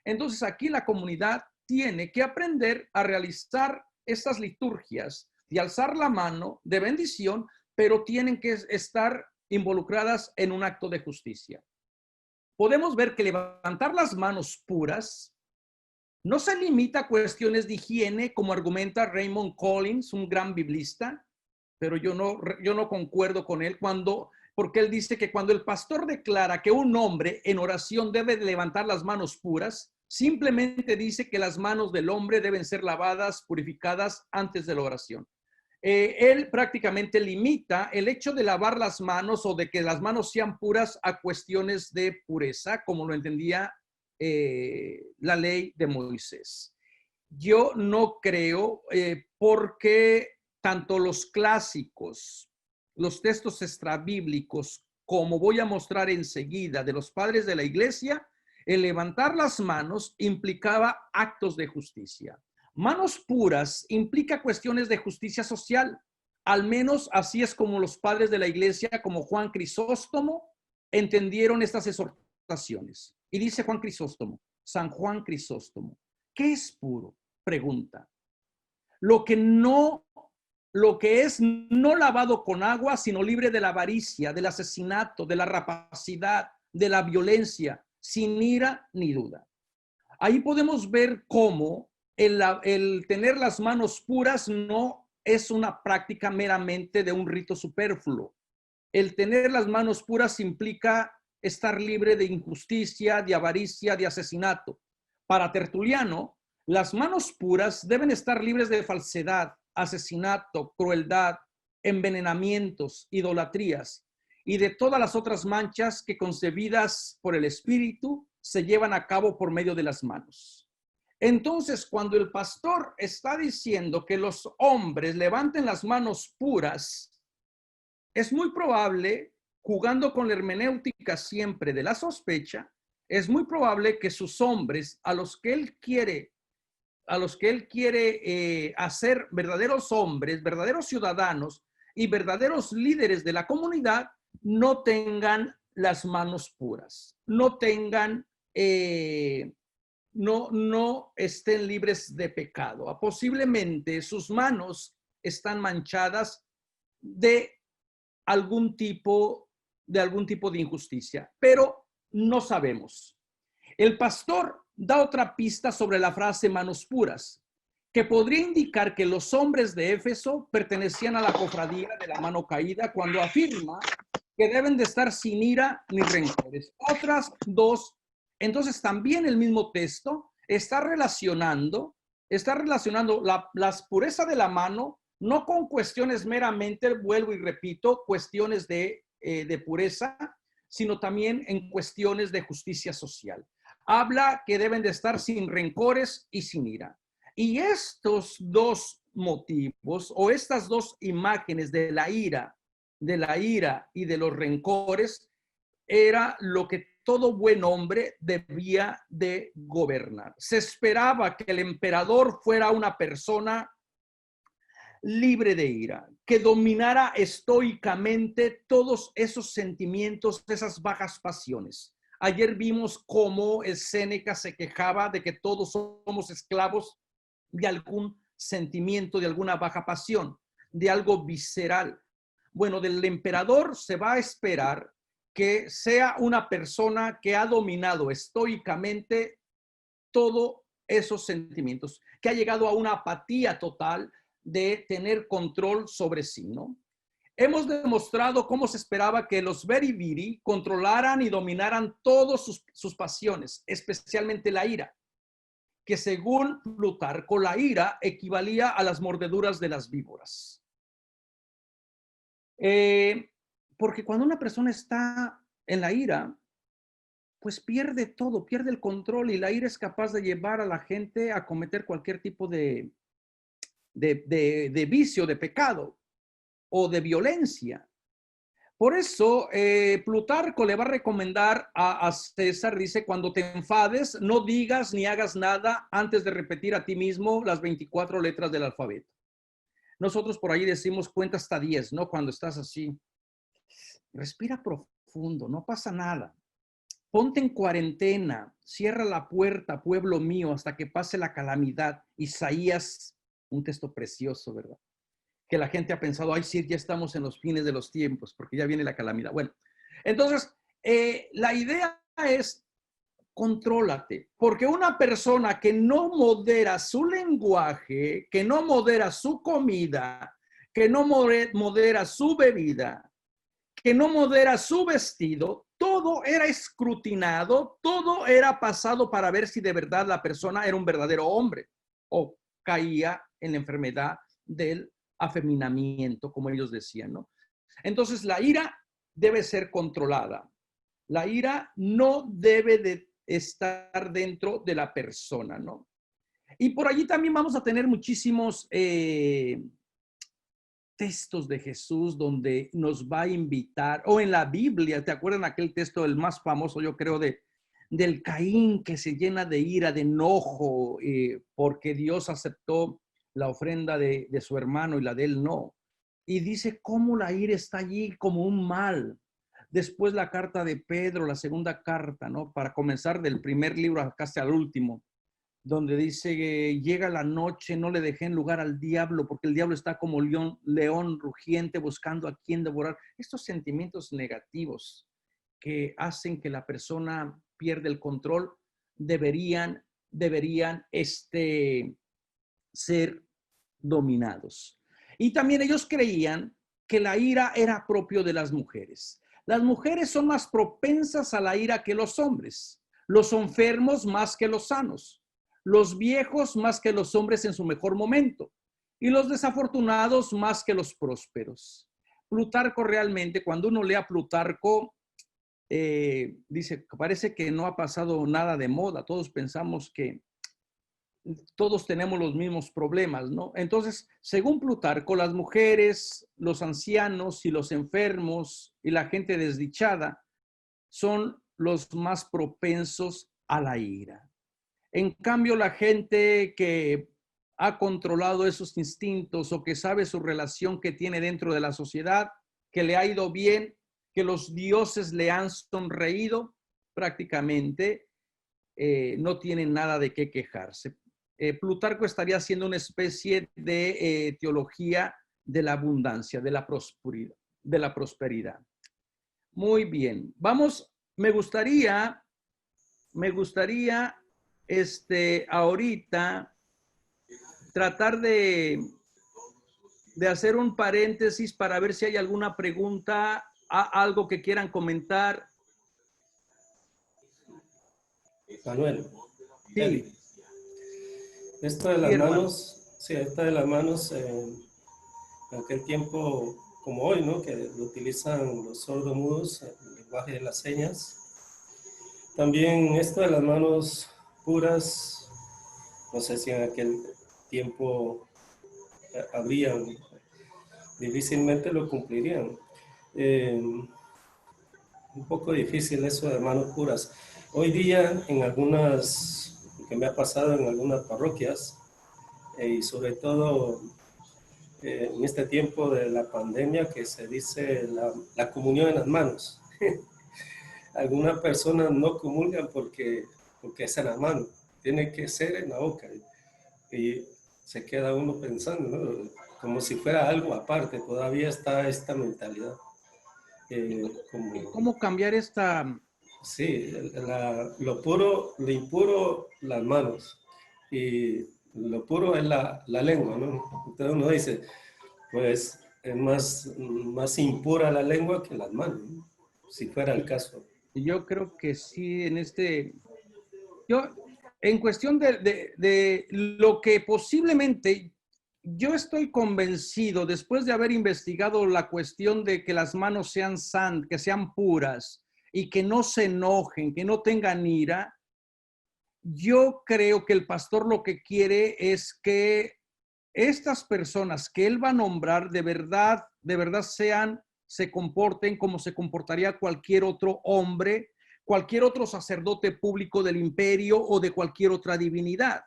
Entonces aquí la comunidad tiene que aprender a realizar estas liturgias y alzar la mano de bendición, pero tienen que estar involucradas en un acto de justicia. Podemos ver que levantar las manos puras no se limita a cuestiones de higiene, como argumenta Raymond Collins, un gran biblista, pero yo no concuerdo con él porque él dice que cuando el pastor declara que un hombre en oración debe levantar las manos puras, Simplemente dice que las manos del hombre deben ser lavadas, purificadas antes de la oración. Él prácticamente limita el hecho de lavar las manos o de que las manos sean puras a cuestiones de pureza, como lo entendía la ley de Moisés. Yo no creo, porque tanto los clásicos, los textos extrabíblicos, como voy a mostrar enseguida de los padres de la iglesia, el levantar las manos implicaba actos de justicia. Manos puras implica cuestiones de justicia social. Al menos así es como los padres de la iglesia, como Juan Crisóstomo, entendieron estas exhortaciones. Y dice Juan Crisóstomo, San Juan Crisóstomo, ¿qué es puro? Pregunta. Lo que es no lavado con agua, sino libre de la avaricia, del asesinato, de la rapacidad, de la violencia, sin ira ni duda. Ahí podemos ver cómo el tener las manos puras no es una práctica meramente de un rito superfluo. El tener las manos puras implica estar libre de injusticia, de avaricia, de asesinato. Para Tertuliano, las manos puras deben estar libres de falsedad, asesinato, crueldad, envenenamientos, idolatrías y de todas las otras manchas que, concebidas por el Espíritu, se llevan a cabo por medio de las manos. Entonces, cuando el pastor está diciendo que los hombres levanten las manos puras, es muy probable, jugando con la hermenéutica siempre de la sospecha, es muy probable que sus hombres, a los que él quiere hacer verdaderos hombres, verdaderos ciudadanos y verdaderos líderes de la comunidad, no tengan las manos puras, no estén libres de pecado. Posiblemente sus manos están manchadas de algún tipo de injusticia, pero no sabemos. El pastor da otra pista sobre la frase manos puras, que podría indicar que los hombres de Éfeso pertenecían a la cofradía de la mano caída cuando afirma que deben de estar sin ira ni rencores. Otras dos, entonces también el mismo texto está relacionando la pureza de la mano no con cuestiones meramente, vuelvo y repito, cuestiones de pureza, sino también en cuestiones de justicia social. Habla que deben de estar sin rencores y sin ira. Y estos dos motivos o estas dos imágenes de la ira y de los rencores era lo que todo buen hombre debía de gobernar. Se esperaba que el emperador fuera una persona libre de ira, que dominara estoicamente todos esos sentimientos, esas bajas pasiones. Ayer vimos cómo el Séneca se quejaba de que todos somos esclavos de algún sentimiento, de alguna baja pasión, de algo visceral. Bueno, del emperador se va a esperar que sea una persona que ha dominado estoicamente todos esos sentimientos, que ha llegado a una apatía total de tener control sobre sí, ¿no? Hemos demostrado cómo se esperaba que los Beribiri controlaran y dominaran todas sus pasiones, especialmente la ira, que según Plutarco, la ira equivalía a las mordeduras de las víboras. Porque cuando una persona está en la ira, pues pierde todo, pierde el control, y la ira es capaz de llevar a la gente a cometer cualquier tipo de vicio, de pecado o de violencia. Por eso Plutarco le va a recomendar a César, dice, cuando te enfades, no digas ni hagas nada antes de repetir a ti mismo las 24 letras del alfabeto. Nosotros por ahí decimos cuenta hasta 10, ¿no? Cuando estás así, respira profundo, no pasa nada. Ponte en cuarentena, cierra la puerta, pueblo mío, hasta que pase la calamidad. Isaías, un texto precioso, ¿verdad? Que la gente ha pensado, ay, sí, ya estamos en los fines de los tiempos, porque ya viene la calamidad. Bueno, entonces, la idea es, contrólate, porque una persona que no modera su lenguaje, que no modera su comida, que no modera su bebida, que no modera su vestido, todo era escrutinado, todo era pasado para ver si de verdad la persona era un verdadero hombre o caía en la enfermedad del afeminamiento, como ellos decían, ¿no? Entonces, la ira debe ser controlada. La ira no debe de estar dentro de la persona, ¿no? Y por allí también vamos a tener muchísimos textos de Jesús donde nos va a invitar, o en la Biblia, ¿te acuerdan aquel texto, el más famoso, yo creo, del Caín que se llena de ira, de enojo, porque Dios aceptó la ofrenda de su hermano y la de él no? Y dice cómo la ira está allí como un mal. Después la carta de Pedro, la segunda carta, ¿no? Para comenzar del primer libro casi al último, donde dice que llega la noche, no le dejen lugar al diablo, porque el diablo está como león rugiente buscando a quien devorar. Estos sentimientos negativos que hacen que la persona pierda el control deberían ser dominados. Y también ellos creían que la ira era propio de las mujeres. Las mujeres son más propensas a la ira que los hombres, los enfermos más que los sanos, los viejos más que los hombres en su mejor momento y los desafortunados más que los prósperos. Plutarco realmente, cuando uno lee a Plutarco, dice, parece que no ha pasado nada de moda, todos pensamos que todos tenemos los mismos problemas, ¿no? Entonces, según Plutarco, las mujeres, los ancianos y los enfermos y la gente desdichada son los más propensos a la ira. En cambio, la gente que ha controlado esos instintos o que sabe su relación que tiene dentro de la sociedad, que le ha ido bien, que los dioses le han sonreído, prácticamente no tienen nada de qué quejarse. Plutarco estaría haciendo una especie de teología de la abundancia, de la prosperidad. Muy bien. Vamos, me gustaría ahorita tratar de hacer un paréntesis para ver si hay alguna pregunta, algo que quieran comentar. Manuel, sí. Esto de las manos, sí, esto de las manos, en aquel tiempo como hoy, ¿no? Que lo utilizan los sordomudos, el lenguaje de las señas. También esto de las manos puras, no sé si en aquel tiempo habrían, difícilmente lo cumplirían. Un poco difícil eso de manos puras. Hoy día en algunas, que me ha pasado en algunas parroquias, y sobre todo en este tiempo de la pandemia, que se dice la comunión en las manos. Algunas personas no comulgan porque es en la mano, tiene que ser en la boca. Y se queda uno pensando, ¿no? Como si fuera algo aparte, todavía está esta mentalidad. ¿Cómo cambiar esta? Sí, lo puro, lo impuro, las manos. Y lo puro es la lengua, ¿no? Entonces uno dice, pues es más impura la lengua que las manos, ¿no? Si fuera el caso. Yo creo que sí, en cuestión de lo que posiblemente, yo estoy convencido, después de haber investigado la cuestión de que las manos sean que sean puras y que no se enojen, que no tengan ira, yo creo que el pastor lo que quiere es que estas personas que él va a nombrar de verdad se comporten como se comportaría cualquier otro hombre, cualquier otro sacerdote público del imperio o de cualquier otra divinidad.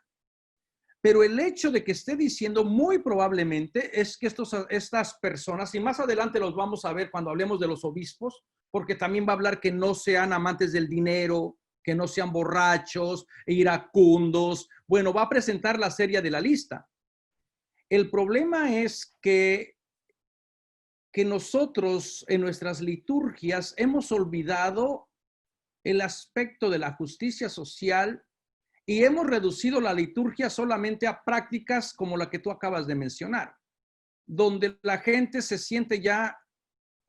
Pero el hecho de que esté diciendo muy probablemente es que estas personas, y más adelante los vamos a ver cuando hablemos de los obispos, porque también va a hablar que no sean amantes del dinero, que no sean borrachos, iracundos. Bueno, va a presentar la serie de la lista. El problema es que nosotros en nuestras liturgias hemos olvidado el aspecto de la justicia social y hemos reducido la liturgia solamente a prácticas como la que tú acabas de mencionar, donde la gente se siente ya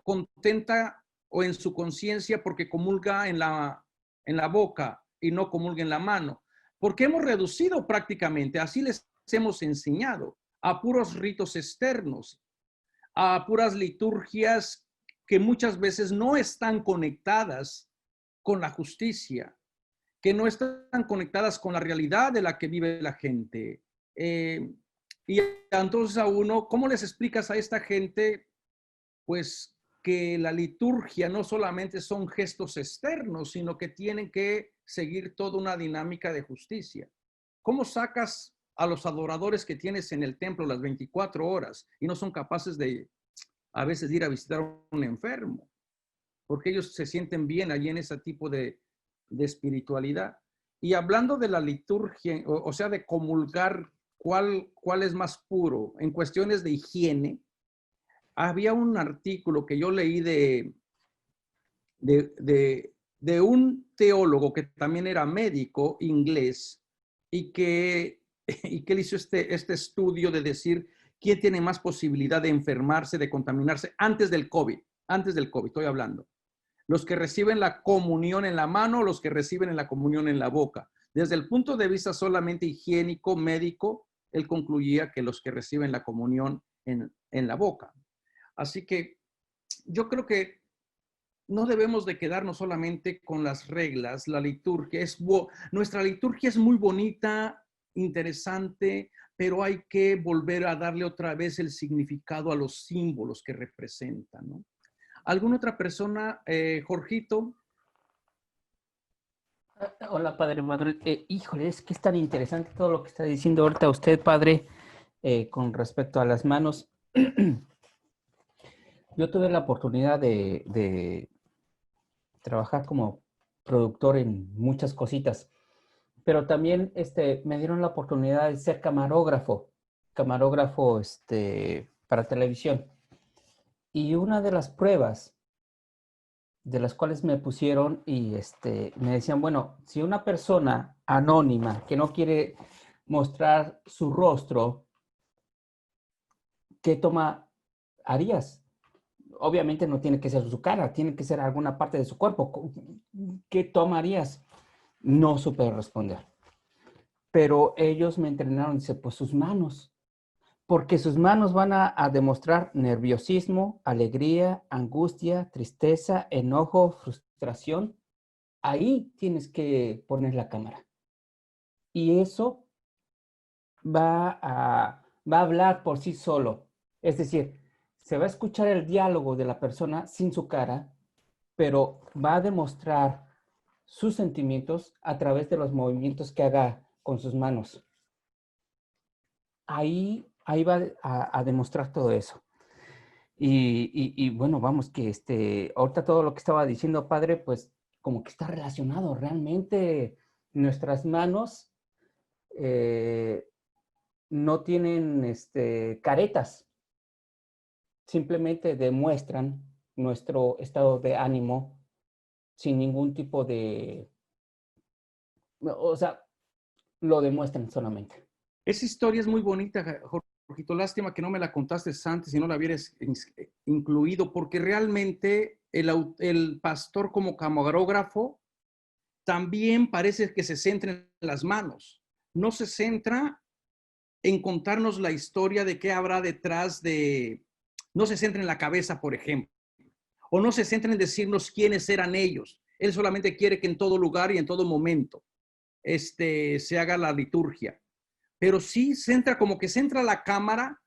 contenta o en su conciencia porque comulga en la boca y no comulga en la mano. Porque hemos reducido prácticamente, así les hemos enseñado, a puros ritos externos, a puras liturgias que muchas veces no están conectadas con la justicia, que no están conectadas con la realidad de la que vive la gente. Y entonces a uno, ¿cómo les explicas a esta gente? Pues que la liturgia no solamente son gestos externos, sino que tienen que seguir toda una dinámica de justicia. ¿Cómo sacas a los adoradores que tienes en el templo las 24 horas y no son capaces de a veces ir a visitar a un enfermo? Porque ellos se sienten bien allí en ese tipo de espiritualidad. Y hablando de la liturgia, o sea, de comulgar, ¿cuál es más puro? En cuestiones de higiene, había un artículo que yo leí de un teólogo que también era médico inglés y que él hizo este estudio de decir quién tiene más posibilidad de enfermarse, de contaminarse antes del COVID estoy hablando. Los que reciben la comunión en la mano o los que reciben la comunión en la boca. Desde el punto de vista solamente higiénico, médico, él concluía que los que reciben la comunión en la boca. Así que yo creo que no debemos de quedarnos solamente con las reglas. La liturgia nuestra liturgia es muy bonita, interesante, pero hay que volver a darle otra vez el significado a los símbolos que representan, ¿no? ¿Alguna otra persona, Jorgito? Hola, Padre Manuel. Híjole, es que es tan interesante todo lo que está diciendo ahorita usted, Padre, con respecto a las manos. Yo tuve la oportunidad de trabajar como productor en muchas cositas, pero también me dieron la oportunidad de ser camarógrafo para televisión. Y una de las pruebas de las cuales me pusieron y me decían, bueno, si una persona anónima que no quiere mostrar su rostro, ¿qué toma harías? Obviamente no tiene que ser su cara, tiene que ser alguna parte de su cuerpo. ¿Qué tomarías? No supe responder. Pero ellos me entrenaron, dice, pues sus manos. Porque sus manos van a demostrar nerviosismo, alegría, angustia, tristeza, enojo, frustración. Ahí tienes que poner la cámara. Y eso va a hablar por sí solo. Es decir, se va a escuchar el diálogo de la persona sin su cara, pero va a demostrar sus sentimientos a través de los movimientos que haga con sus manos. Ahí va a demostrar todo eso. Y bueno, vamos, que ahorita todo lo que estaba diciendo, Padre, pues como que está relacionado realmente. Nuestras manos no tienen caretas, simplemente demuestran nuestro estado de ánimo sin ningún tipo de, o sea, lo demuestran solamente. Esa historia es muy bonita, Jorgito. Lástima que no me la contaste antes y no la hubieras incluido, porque realmente el pastor como camarógrafo también parece que se centra en las manos. No se centra en contarnos la historia de qué habrá detrás no se centra en la cabeza, por ejemplo, o no se centra en decirnos quiénes eran ellos. Él solamente quiere que en todo lugar y en todo momento se haga la liturgia. Pero sí como que centra la cámara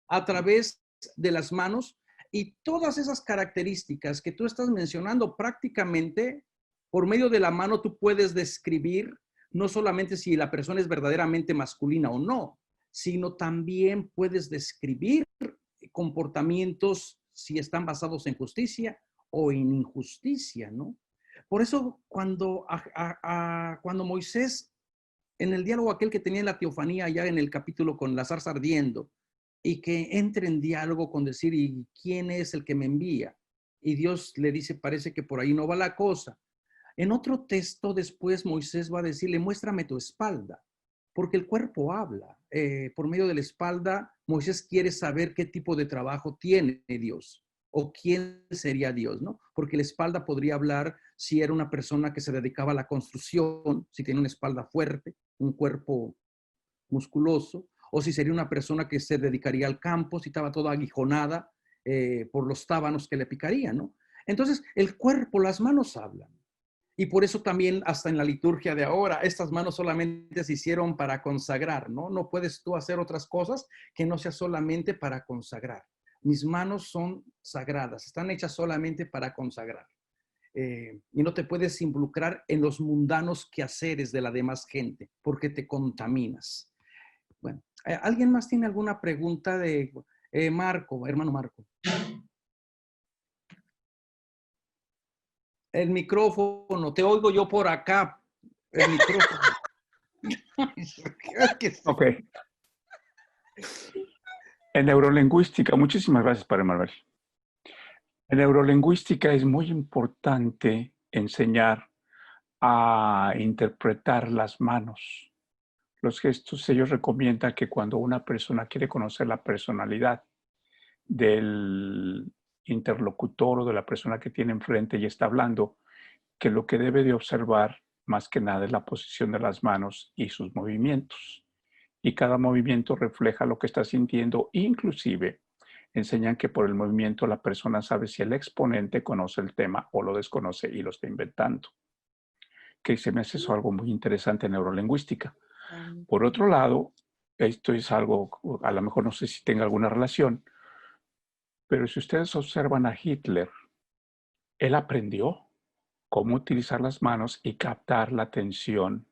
a través de las manos y todas esas características que tú estás mencionando prácticamente por medio de la mano tú puedes describir no solamente si la persona es verdaderamente masculina o no, sino también puedes describir comportamientos si están basados en justicia o en injusticia, ¿no? Por eso cuando Moisés, en el diálogo aquel que tenía en la teofanía allá en el capítulo con la zarza ardiendo, y que entre en diálogo con decir, ¿y quién es el que me envía? Y Dios le dice, parece que por ahí no va la cosa. En otro texto después Moisés va a decirle, muéstrame tu espalda, porque el cuerpo habla. Por medio de la espalda, Moisés quiere saber qué tipo de trabajo tiene Dios. o quién sería Dios, ¿no? Porque la espalda podría hablar si era una persona que se dedicaba a la construcción, si tiene una espalda fuerte, un cuerpo musculoso, o si sería una persona que se dedicaría al campo, si estaba toda aguijonada por los tábanos que le picarían, ¿no? Entonces, el cuerpo, las manos hablan. Y por eso también hasta en la liturgia de ahora, estas manos solamente se hicieron para consagrar, ¿no? No puedes tú hacer otras cosas que no sea solamente para consagrar. Mis manos son sagradas, están hechas solamente para consagrar. Y no te puedes involucrar en los mundanos quehaceres de la demás gente, porque te contaminas. Bueno, ¿alguien más tiene alguna pregunta de Marco, hermano Marco? El micrófono, te oigo yo por acá. El micrófono. Ok. En neurolingüística, muchísimas gracias, Padre Manuel. En neurolingüística es muy importante enseñar a interpretar las manos. Los gestos, ellos recomiendan que cuando una persona quiere conocer la personalidad del interlocutor o de la persona que tiene enfrente y está hablando, que lo que debe de observar más que nada es la posición de las manos y sus movimientos. Y cada movimiento refleja lo que está sintiendo. Inclusive enseñan que por el movimiento la persona sabe si el exponente conoce el tema o lo desconoce y lo está inventando. Que se me hace eso algo muy interesante en neurolingüística. Por otro lado, esto es algo, a lo mejor no sé si tenga alguna relación, pero si ustedes observan a Hitler, él aprendió cómo utilizar las manos y captar la atención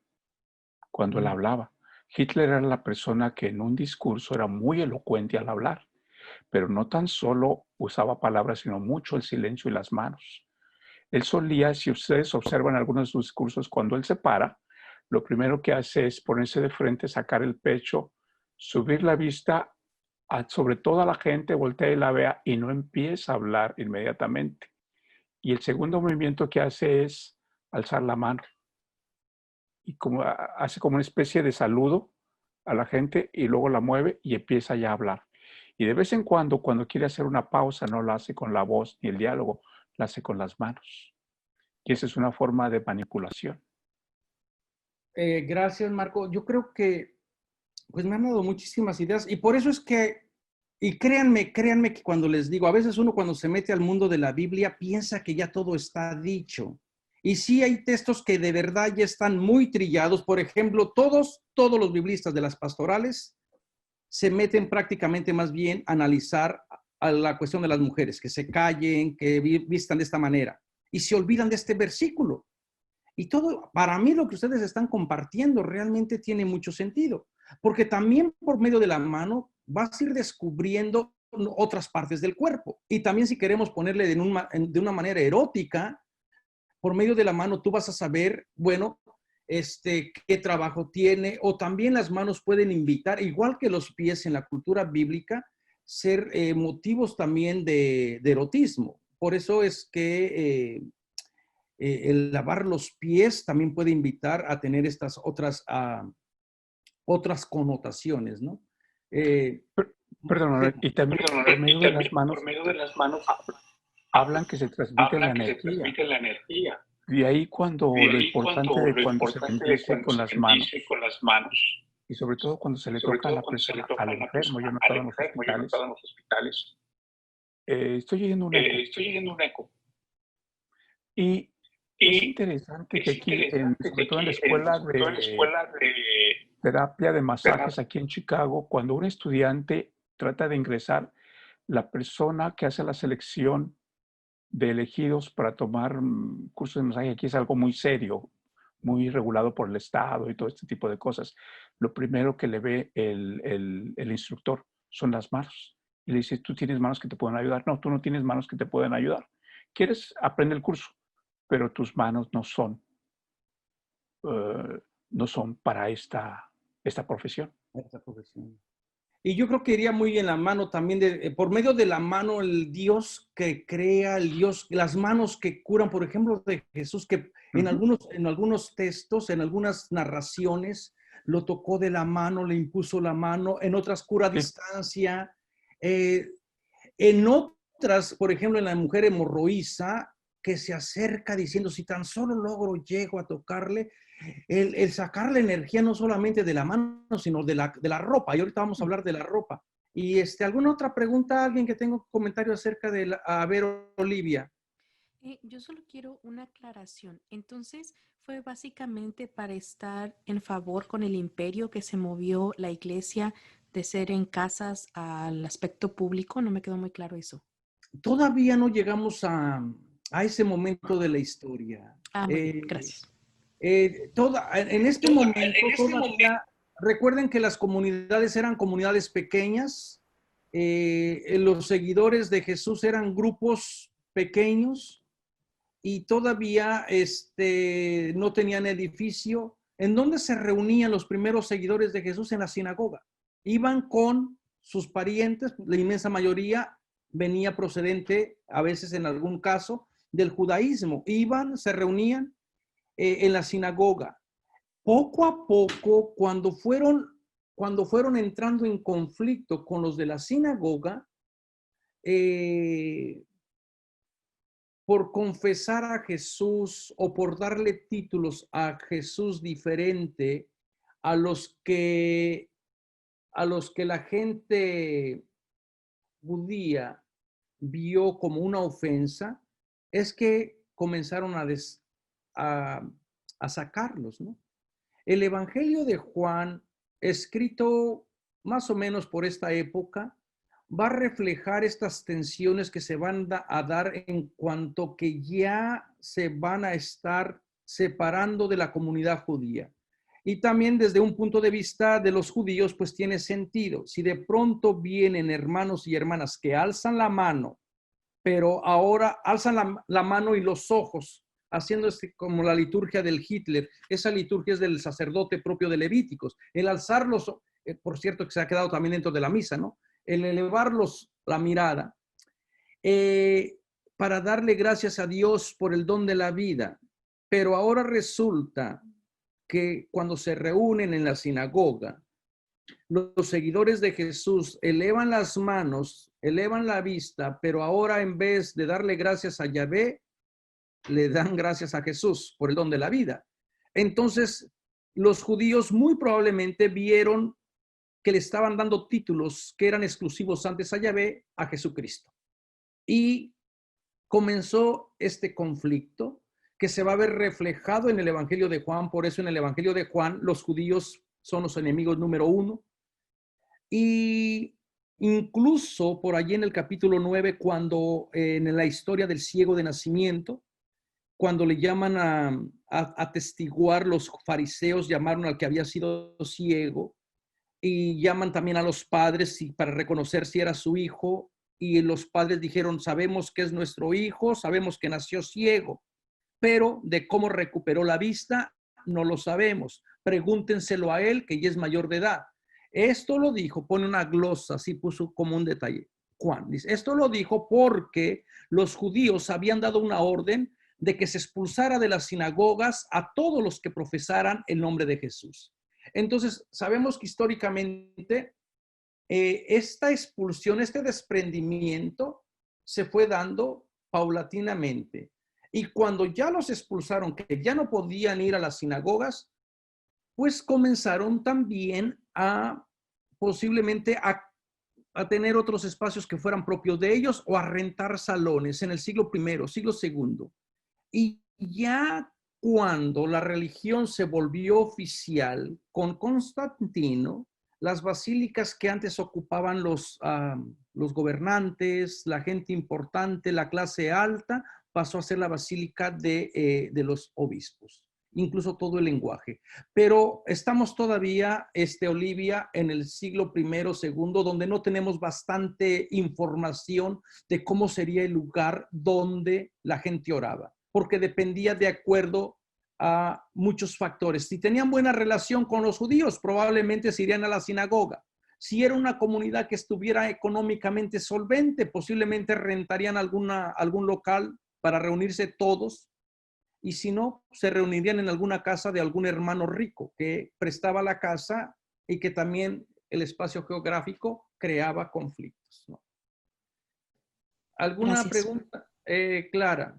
cuando él hablaba. Hitler era la persona que en un discurso era muy elocuente al hablar, pero no tan solo usaba palabras, sino mucho el silencio y las manos. Él solía, si ustedes observan algunos de sus discursos, cuando él se para, lo primero que hace es ponerse de frente, sacar el pecho, subir la vista sobre toda la gente, voltea y la vea y no empieza a hablar inmediatamente. Y el segundo movimiento que hace es alzar la mano. Y hace como una especie de saludo a la gente y luego la mueve y empieza ya a hablar. Y de vez en cuando quiere hacer una pausa, no la hace con la voz ni el diálogo, la hace con las manos. Y esa es una forma de manipulación. Gracias, Marco. Yo creo que pues me han dado muchísimas ideas y por eso es que, y créanme que cuando les digo, a veces uno cuando se mete al mundo de la Biblia piensa que ya todo está dicho. Y sí hay textos que de verdad ya están muy trillados. Por ejemplo, todos los biblistas de las pastorales se meten prácticamente más bien a analizar a la cuestión de las mujeres, que se callen, que vistan de esta manera. Y se olvidan de este versículo. Y todo, para mí lo que ustedes están compartiendo realmente tiene mucho sentido, porque también por medio de la mano vas a ir descubriendo otras partes del cuerpo. Y también si queremos ponerle de una manera erótica, por medio de la mano tú vas a saber, bueno, qué trabajo tiene, o también las manos pueden invitar, igual que los pies en la cultura bíblica, ser motivos también de erotismo. Por eso es que el lavar los pies también puede invitar a tener estas otras connotaciones, ¿no? Perdón, y también por medio de las manos hablan que se transmite la energía. De ahí cuando lo importante de cuando se bendice con las manos. Y sobre todo cuando se le toca a la persona, al enfermo. Yo no estaba en los hospitales. Estoy oyendo un eco. Y es interesante que aquí, sobre todo en la escuela de terapia de masajes aquí en Chicago, cuando un estudiante trata de ingresar, la persona que hace la selección de elegidos para tomar cursos de masaje aquí es algo muy serio, muy regulado por el Estado y todo este tipo de cosas. Lo primero que le ve el instructor son las manos. Y le dice, ¿tú tienes manos que te pueden ayudar? No, tú no tienes manos que te pueden ayudar. ¿Quieres? Aprende el curso, pero tus manos no son para esta profesión. Esta profesión. Y yo creo que iría muy en la mano también, por medio de la mano, el Dios que crea, el Dios, las manos que curan, por ejemplo, de Jesús, que en algunos textos, en algunas narraciones, lo tocó de la mano, le impuso la mano, en otras cura a distancia. En otras, por ejemplo, en la mujer hemorroísa, que se acerca diciendo, si tan solo llego a tocarle, el sacarle energía no solamente de la mano, sino de la ropa. Y ahorita vamos a hablar de la ropa. Y ¿alguna otra pregunta? ¿Alguien que tenga un comentario acerca de a ver, Olivia? Yo solo quiero una aclaración. Entonces, fue básicamente para estar en favor con el imperio que se movió la iglesia de ser en casas al aspecto público. No me quedó muy claro eso. Todavía no llegamos a ese momento de la historia. Muy bien, gracias. En este momento, recuerden que las comunidades eran comunidades pequeñas, los seguidores de Jesús eran grupos pequeños y todavía no tenían edificio. ¿En dónde se reunían los primeros seguidores de Jesús? En la sinagoga. Iban con sus parientes, la inmensa mayoría venía procedente, a veces en algún caso, del judaísmo. Iban, se reunían en la sinagoga. Poco a poco, cuando fueron entrando en conflicto con los de la sinagoga, por confesar a Jesús o por darle títulos a Jesús diferente a los que la gente judía vio como una ofensa, es que comenzaron a sacarlos, ¿no? El Evangelio de Juan, escrito más o menos por esta época, va a reflejar estas tensiones que se van a dar en cuanto que ya se van a estar separando de la comunidad judía. Y también desde un punto de vista de los judíos, pues tiene sentido. Si de pronto vienen hermanos y hermanas que alzan la mano, pero ahora alzan la mano y los ojos, haciendo como la liturgia del Hitler. Esa liturgia es del sacerdote propio de Levíticos. El alzarlos, por cierto, que se ha quedado también dentro de la misa, ¿no? El elevarlos la mirada, para darle gracias a Dios por el don de la vida. Pero ahora resulta que cuando se reúnen en la sinagoga, los seguidores de Jesús elevan las manos, elevan la vista, pero ahora en vez de darle gracias a Yahvé, le dan gracias a Jesús por el don de la vida. Entonces, los judíos muy probablemente vieron que le estaban dando títulos que eran exclusivos antes a Yahvé, a Jesucristo. Y comenzó este conflicto que se va a ver reflejado en el Evangelio de Juan. Por eso en el Evangelio de Juan los judíos son los enemigos número 1. Y incluso por allí en el capítulo 9, cuando en la historia del ciego de nacimiento, cuando le llaman a atestiguar, los fariseos llamaron al que había sido ciego y llaman también a los padres para reconocer si era su hijo, y los padres dijeron, sabemos que es nuestro hijo, sabemos que nació ciego, pero de cómo recuperó la vista no lo sabemos. Pregúntenselo a él, que ya es mayor de edad. Esto lo dijo, pone una glosa, así puso como un detalle. Juan dice, esto lo dijo porque los judíos habían dado una orden de que se expulsara de las sinagogas a todos los que profesaran el nombre de Jesús. Entonces, sabemos que históricamente esta expulsión, este desprendimiento se fue dando paulatinamente. Y cuando ya los expulsaron, que ya no podían ir a las sinagogas, pues comenzaron también posiblemente a tener otros espacios que fueran propios de ellos o a rentar salones en el siglo I, siglo II. Y ya cuando la religión se volvió oficial con Constantino, las basílicas que antes ocupaban los gobernantes, la gente importante, la clase alta, pasó a ser la basílica de los obispos, incluso todo el lenguaje. Pero estamos todavía, Olivia, en el siglo I, II, donde no tenemos bastante información de cómo sería el lugar donde la gente oraba, porque dependía de acuerdo a muchos factores. Si tenían buena relación con los judíos, probablemente se irían a la sinagoga. Si era una comunidad que estuviera económicamente solvente, posiblemente rentarían algún local para reunirse todos. Y si no, se reunirían en alguna casa de algún hermano rico que prestaba la casa y que también el espacio geográfico creaba conflictos, ¿no? ¿Alguna Gracias. pregunta? Clara.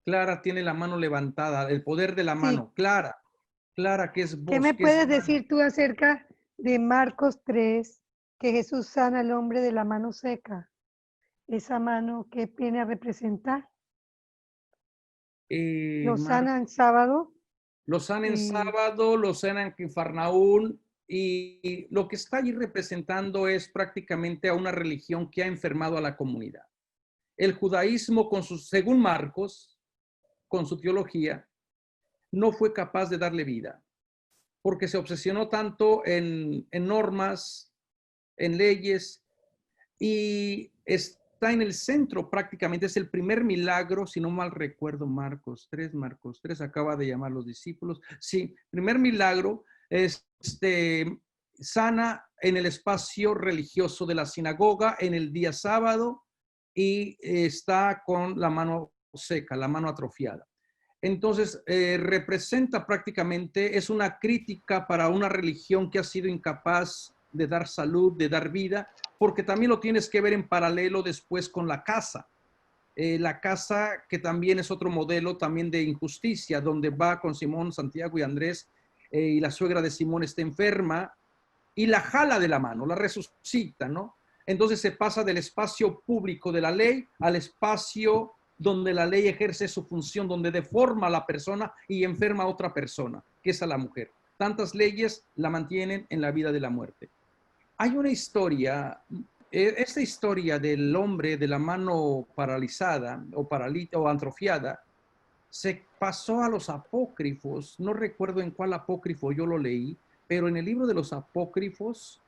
Clara tiene la mano levantada, el poder de la Sí. mano. Clara, Clara, ¿qué es ¿Qué voz? me ¿Qué es puedes mano? decir tú acerca de Marcos 3, que Jesús sana al hombre de la mano seca? Esa mano, ¿qué viene a representar? Lo sana en sábado. Lo sana en y sábado, lo sana en Cafarnaún, y lo que está allí representando es prácticamente a una religión que ha enfermado a la comunidad. El judaísmo, según Marcos, con su teología, no fue capaz de darle vida, porque se obsesionó tanto en normas, en leyes, y está en el centro prácticamente. Es el primer milagro, si no mal recuerdo, Marcos 3, acaba de llamar a los discípulos. Sí, primer milagro, sana en el espacio religioso de la sinagoga en el día sábado, y está con la mano seca, la mano atrofiada. Entonces, representa prácticamente, es una crítica para una religión que ha sido incapaz de dar salud, de dar vida, porque también lo tienes que ver en paralelo después con la casa. La casa, que también es otro modelo también de injusticia, donde va con Simón, Santiago y Andrés, y la suegra de Simón está enferma, y la jala de la mano, la resucita, ¿no? Entonces se pasa del espacio público de la ley al espacio donde la ley ejerce su función, donde deforma a la persona y enferma a otra persona, que es a la mujer. Tantas leyes la mantienen en la vida de la muerte. Hay una historia, esta historia del hombre de la mano paralizada o atrofiada, se pasó a los apócrifos. No recuerdo en cuál apócrifo yo lo leí, pero en el libro de los apócrifos,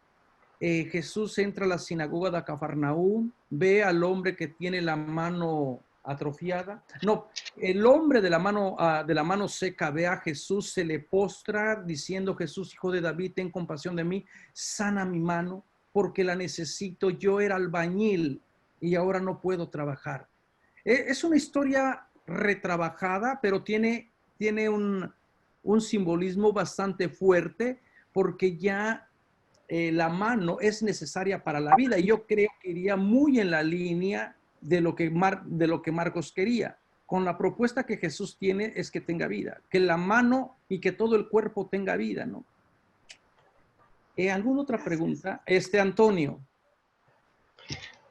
Jesús entra a la sinagoga de Cafarnaúm, ve al hombre que tiene la mano atrofiada. No, el hombre de la mano seca ve a Jesús, se le postra diciendo: Jesús, hijo de David, ten compasión de mí, sana mi mano porque la necesito. Yo era albañil y ahora no puedo trabajar. Es una historia retrabajada, pero tiene un simbolismo bastante fuerte, porque ya la mano es necesaria para la vida, y yo creo que iría muy en la línea de lo que Marcos quería. Con la propuesta que Jesús tiene es que tenga vida, que la mano y que todo el cuerpo tenga vida, ¿no? ¿Alguna otra pregunta? Antonio.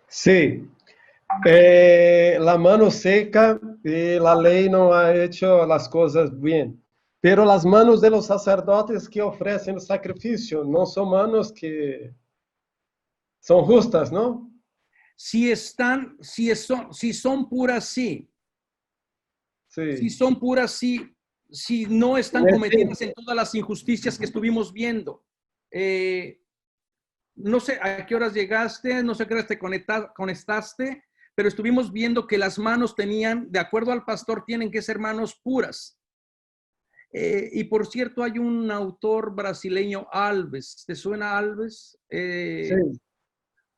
Sí. La mano seca, la ley no ha hecho las cosas bien. Pero las manos de los sacerdotes que ofrecen el sacrificio no son manos que son justas, ¿no? Si son puras, sí. Sí. Si son puras, sí. Si no están cometidas en todas las injusticias que estuvimos viendo. No sé a qué horas llegaste, no sé a qué horas te conectaste, pero estuvimos viendo que las manos tenían, de acuerdo al pastor, tienen que ser manos puras. Y por cierto, hay un autor brasileño, Alves. ¿Te suena Alves? Sí.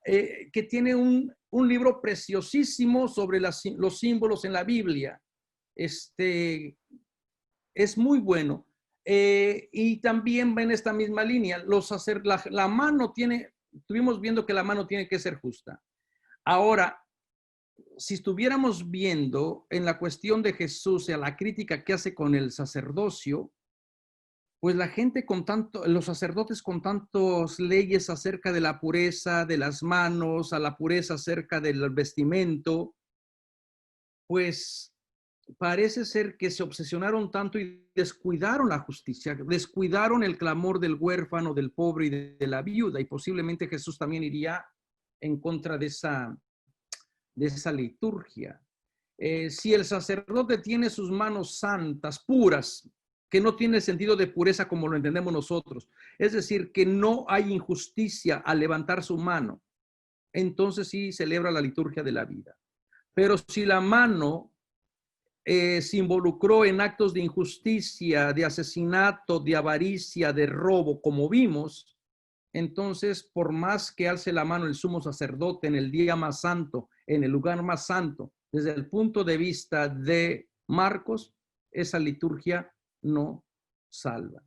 Que tiene un libro preciosísimo sobre los símbolos en la Biblia. Es muy bueno. Y también va en esta misma línea. La mano estuvimos viendo que la mano tiene que ser justa. Ahora, si estuviéramos viendo en la cuestión de Jesús, a la crítica que hace con el sacerdocio, pues la gente los sacerdotes con tantas leyes acerca de la pureza de las manos, a la pureza acerca del vestimento, pues parece ser que se obsesionaron tanto y descuidaron la justicia, descuidaron el clamor del huérfano, del pobre y de la viuda, y posiblemente Jesús también iría en contra de esa liturgia. Si el sacerdote tiene sus manos santas, puras, que no tiene sentido de pureza como lo entendemos nosotros, es decir, que no hay injusticia al levantar su mano, entonces sí celebra la liturgia de la vida. Pero si la mano se involucró en actos de injusticia, de asesinato, de avaricia, de robo, como vimos, entonces, por más que alce la mano el sumo sacerdote en el día más santo, en el lugar más santo, desde el punto de vista de Marcos, esa liturgia no salva.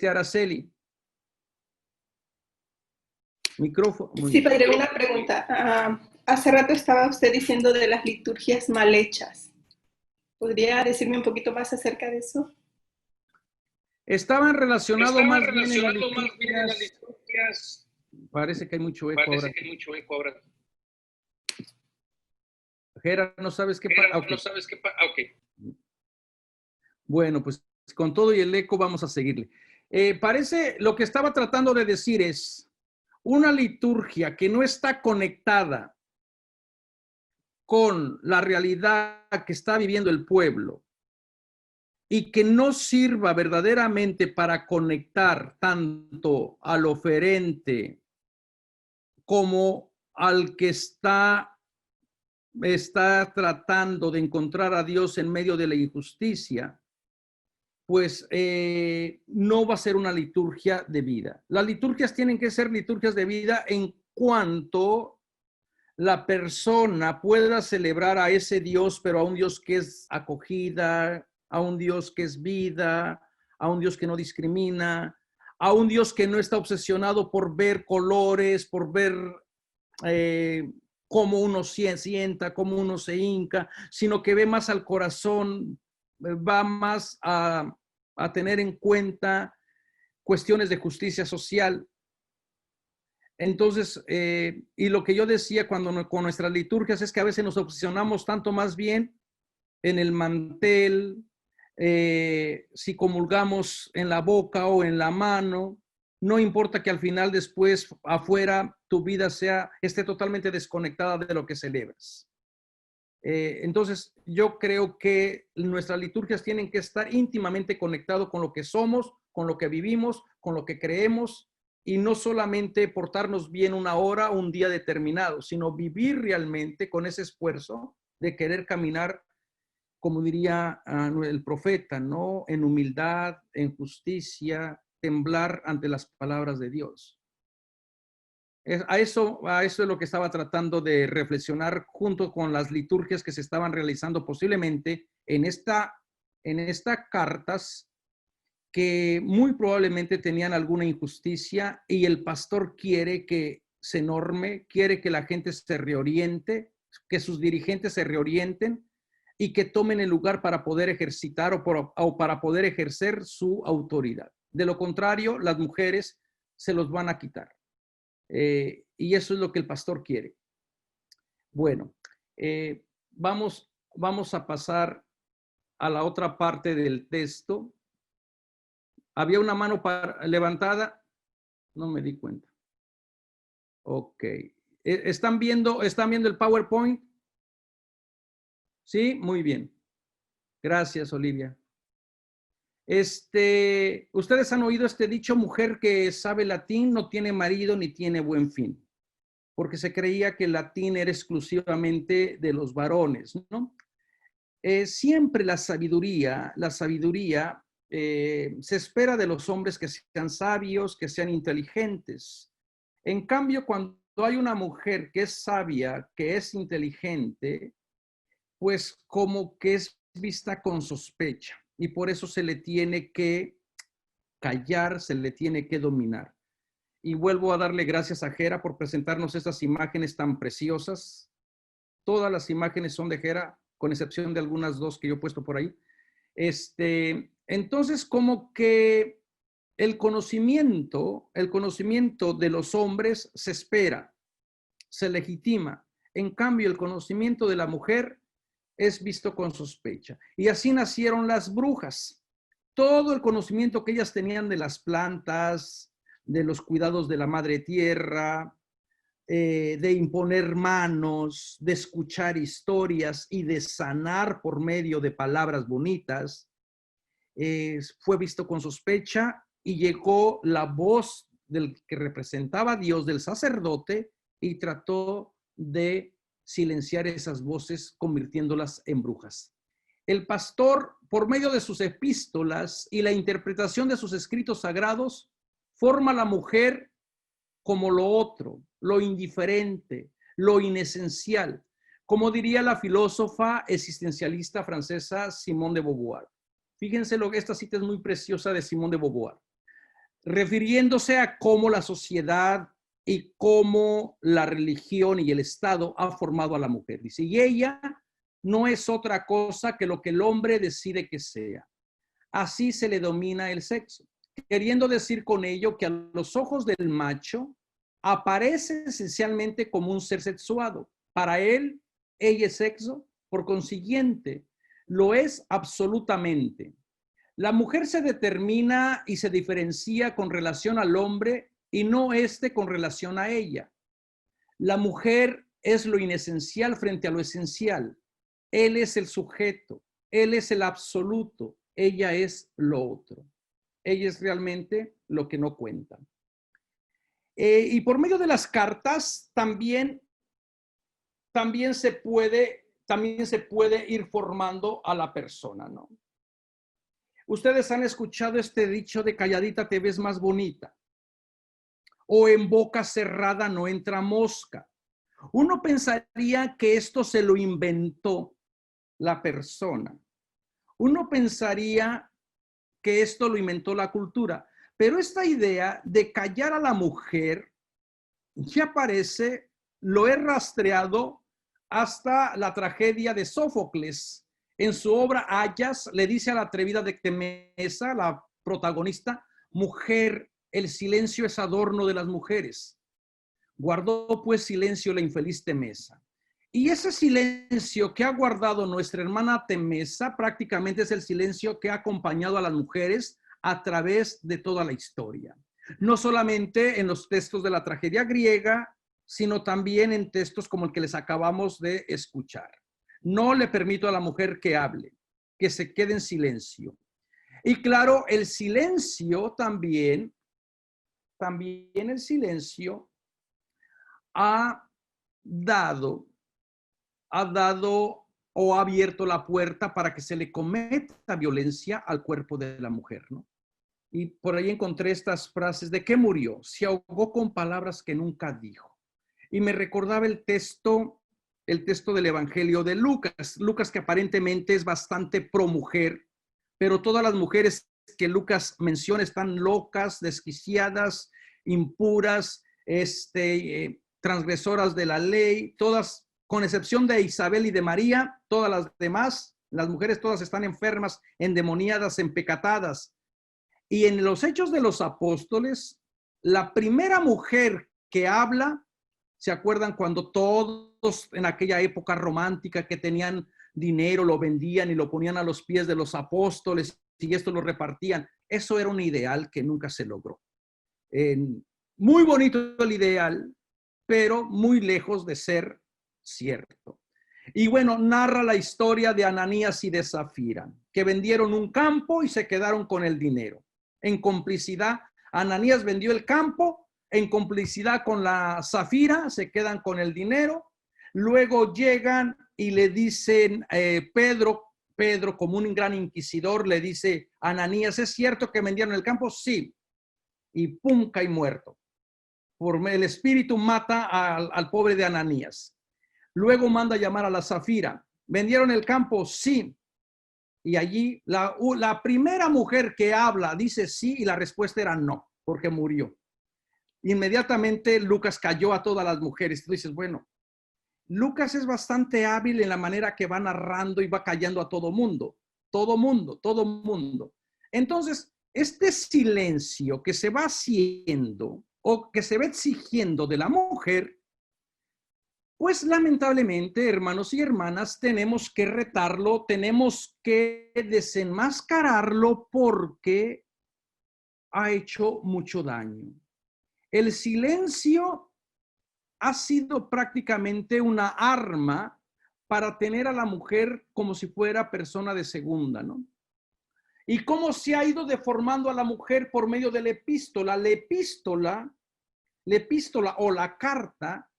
Araceli. Micrófono. Sí, padre, una pregunta. hace rato estaba usted diciendo de las liturgias mal hechas. ¿Podría decirme un poquito más acerca de eso? Estaban relacionados más bien en las liturgias. Parece que hay mucho eco ahora. Gera, ¿no sabes qué pasa? Okay. Bueno, pues con todo y el eco vamos a seguirle. Parece, lo que estaba tratando de decir es, una liturgia que no está conectada con la realidad que está viviendo el pueblo y que no sirva verdaderamente para conectar tanto al oferente como al que está tratando de encontrar a Dios en medio de la injusticia, pues no va a ser una liturgia de vida. Las liturgias tienen que ser liturgias de vida en cuanto la persona pueda celebrar a ese Dios, pero a un Dios que es acogida, a un Dios que es vida, a un Dios que no discrimina, a un Dios que no está obsesionado por ver colores, por ver cómo uno sienta, cómo uno se hinca, sino que ve más al corazón, va más a tener en cuenta cuestiones de justicia social. Entonces, y lo que yo decía con nuestras liturgias es que a veces nos obsesionamos tanto más bien en el mantel, si comulgamos en la boca o en la mano, no importa que al final después afuera tu vida esté totalmente desconectada de lo que celebras. Entonces, yo creo que nuestras liturgias tienen que estar íntimamente conectadas con lo que somos, con lo que vivimos, con lo que creemos, y no solamente portarnos bien una hora, un día determinado, sino vivir realmente con ese esfuerzo de querer caminar, como diría el profeta, ¿no? En humildad, en justicia, temblar ante las palabras de Dios. A eso es lo que estaba tratando de reflexionar junto con las liturgias que se estaban realizando posiblemente en estas cartas, que muy probablemente tenían alguna injusticia y el pastor quiere que se norme, quiere que la gente se reoriente, que sus dirigentes se reorienten y que tomen el lugar para poder ejercitar o para poder ejercer su autoridad. De lo contrario, las mujeres se los van a quitar. Y eso es lo que el pastor quiere. Bueno, vamos a pasar a la otra parte del texto. Había una mano levantada, no me di cuenta. Ok. ¿Están viendo el PowerPoint? Sí, muy bien. Gracias, Olivia. Ustedes han oído este dicho: mujer que sabe latín no tiene marido ni tiene buen fin, porque se creía que el latín era exclusivamente de los varones, ¿no? Siempre la sabiduría se espera de los hombres que sean sabios, que sean inteligentes. En cambio, cuando hay una mujer que es sabia, que es inteligente, pues como que es vista con sospecha y por eso se le tiene que callar, se le tiene que dominar. Y vuelvo a darle gracias a Gera por presentarnos estas imágenes tan preciosas. Todas las imágenes son de Gera, con excepción de algunas dos que yo he puesto por ahí. Entonces, como que el conocimiento de los hombres se espera, se legitima. En cambio, el conocimiento de la mujer es visto con sospecha. Y así nacieron las brujas. Todo el conocimiento que ellas tenían de las plantas, de los cuidados de la madre tierra, de imponer manos, de escuchar historias y de sanar por medio de palabras bonitas, fue visto con sospecha y llegó la voz del que representaba a Dios, del sacerdote, y trató de silenciar esas voces, convirtiéndolas en brujas. El pastor, por medio de sus epístolas y la interpretación de sus escritos sagrados, forma a la mujer como lo otro, lo indiferente, lo inesencial, como diría la filósofa existencialista francesa Simone de Beauvoir. Fíjense, esta cita es muy preciosa de Simone de Beauvoir, refiriéndose a cómo la sociedad y cómo la religión y el Estado ha formado a la mujer. Dice, y ella no es otra cosa que lo que el hombre decide que sea. Así se le domina el sexo, queriendo decir con ello que a los ojos del macho aparece esencialmente como un ser sexuado. Para él, ella es sexo, por consiguiente, lo es absolutamente. La mujer se determina y se diferencia con relación al hombre y no éste con relación a ella. La mujer es lo inesencial frente a lo esencial. Él es el sujeto, él es el absoluto, ella es lo otro. Ella es realmente lo que no cuenta. Y por medio de las cartas también se puede ir formando a la persona, ¿no? Ustedes han escuchado este dicho de calladita te ves más bonita, o en boca cerrada no entra mosca. Uno pensaría que esto se lo inventó la persona. Uno pensaría que esto lo inventó la cultura, pero esta idea de callar a la mujer ya aparece, lo he rastreado hasta la tragedia de Sófocles. En su obra Ayas le dice a la atrevida de Temesa, la protagonista, mujer, el silencio es adorno de las mujeres. Guardó pues silencio la infeliz Temesa. Y ese silencio que ha guardado nuestra hermana Temesa prácticamente es el silencio que ha acompañado a las mujeres a través de toda la historia. No solamente en los textos de la tragedia griega, sino también en textos como el que les acabamos de escuchar. No le permito a la mujer que hable, que se quede en silencio. Y claro, el silencio también el silencio ha dado o ha abierto la puerta para que se le cometa violencia al cuerpo de la mujer, ¿no? Y por ahí encontré estas frases: ¿de qué murió? Se ahogó con palabras que nunca dijo. Y me recordaba el texto del Evangelio de Lucas. Lucas, que aparentemente es bastante pro mujer, pero todas las mujeres que Lucas menciona están locas, desquiciadas, impuras, transgresoras de la ley, todas, con excepción de Isabel y de María, todas las demás, las mujeres todas están enfermas, endemoniadas, empecatadas. Y en los Hechos de los Apóstoles, la primera mujer que habla, ¿se acuerdan cuando todos en aquella época romántica que tenían dinero lo vendían y lo ponían a los pies de los apóstoles y esto lo repartían? Eso era un ideal que nunca se logró. Muy bonito el ideal, pero muy lejos de ser cierto. Y bueno, narra la historia de Ananías y de Zafira, que vendieron un campo y se quedaron con el dinero. En complicidad, Ananías vendió el campo, en complicidad con la Zafira, se quedan con el dinero. Luego llegan y le dicen, Pedro, como un gran inquisidor, le dice a Ananías, ¿es cierto que vendieron el campo? Sí. Y pum, cae muerto. Por el espíritu mata al pobre de Ananías. Luego manda a llamar a la Zafira. ¿Vendieron el campo? Sí. Y allí la primera mujer que habla dice sí y la respuesta era no, porque murió. Inmediatamente Lucas cayó a todas las mujeres. Tú dices, bueno, Lucas es bastante hábil en la manera que va narrando y va callando a todo mundo. Todo mundo. Entonces, este silencio que se va haciendo o que se va exigiendo de la mujer, pues lamentablemente, hermanos y hermanas, tenemos que retarlo, tenemos que desenmascararlo porque ha hecho mucho daño. El silencio ha sido prácticamente una arma para tener a la mujer como si fuera persona de segunda, ¿no? Y cómo se ha ido deformando a la mujer por medio de la epístola. La epístola o la carta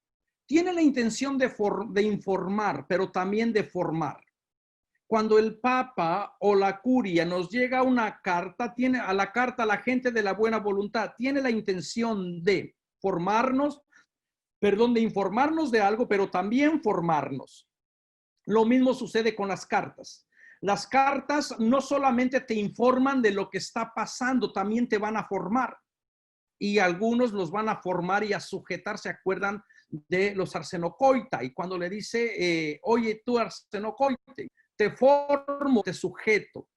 tiene la intención de informar, pero también de formar. Cuando el Papa o la curia nos llega una carta, la gente de la buena voluntad tiene la intención de de informarnos de algo, pero también formarnos. Lo mismo sucede con las cartas. Las cartas no solamente te informan de lo que está pasando, también te van a formar. y algunos los van a formar y a sujetar. ¿Se acuerdan de los arsenocoita? Y cuando le dice, oye, tú arsenocoite, te formo, te sujeto.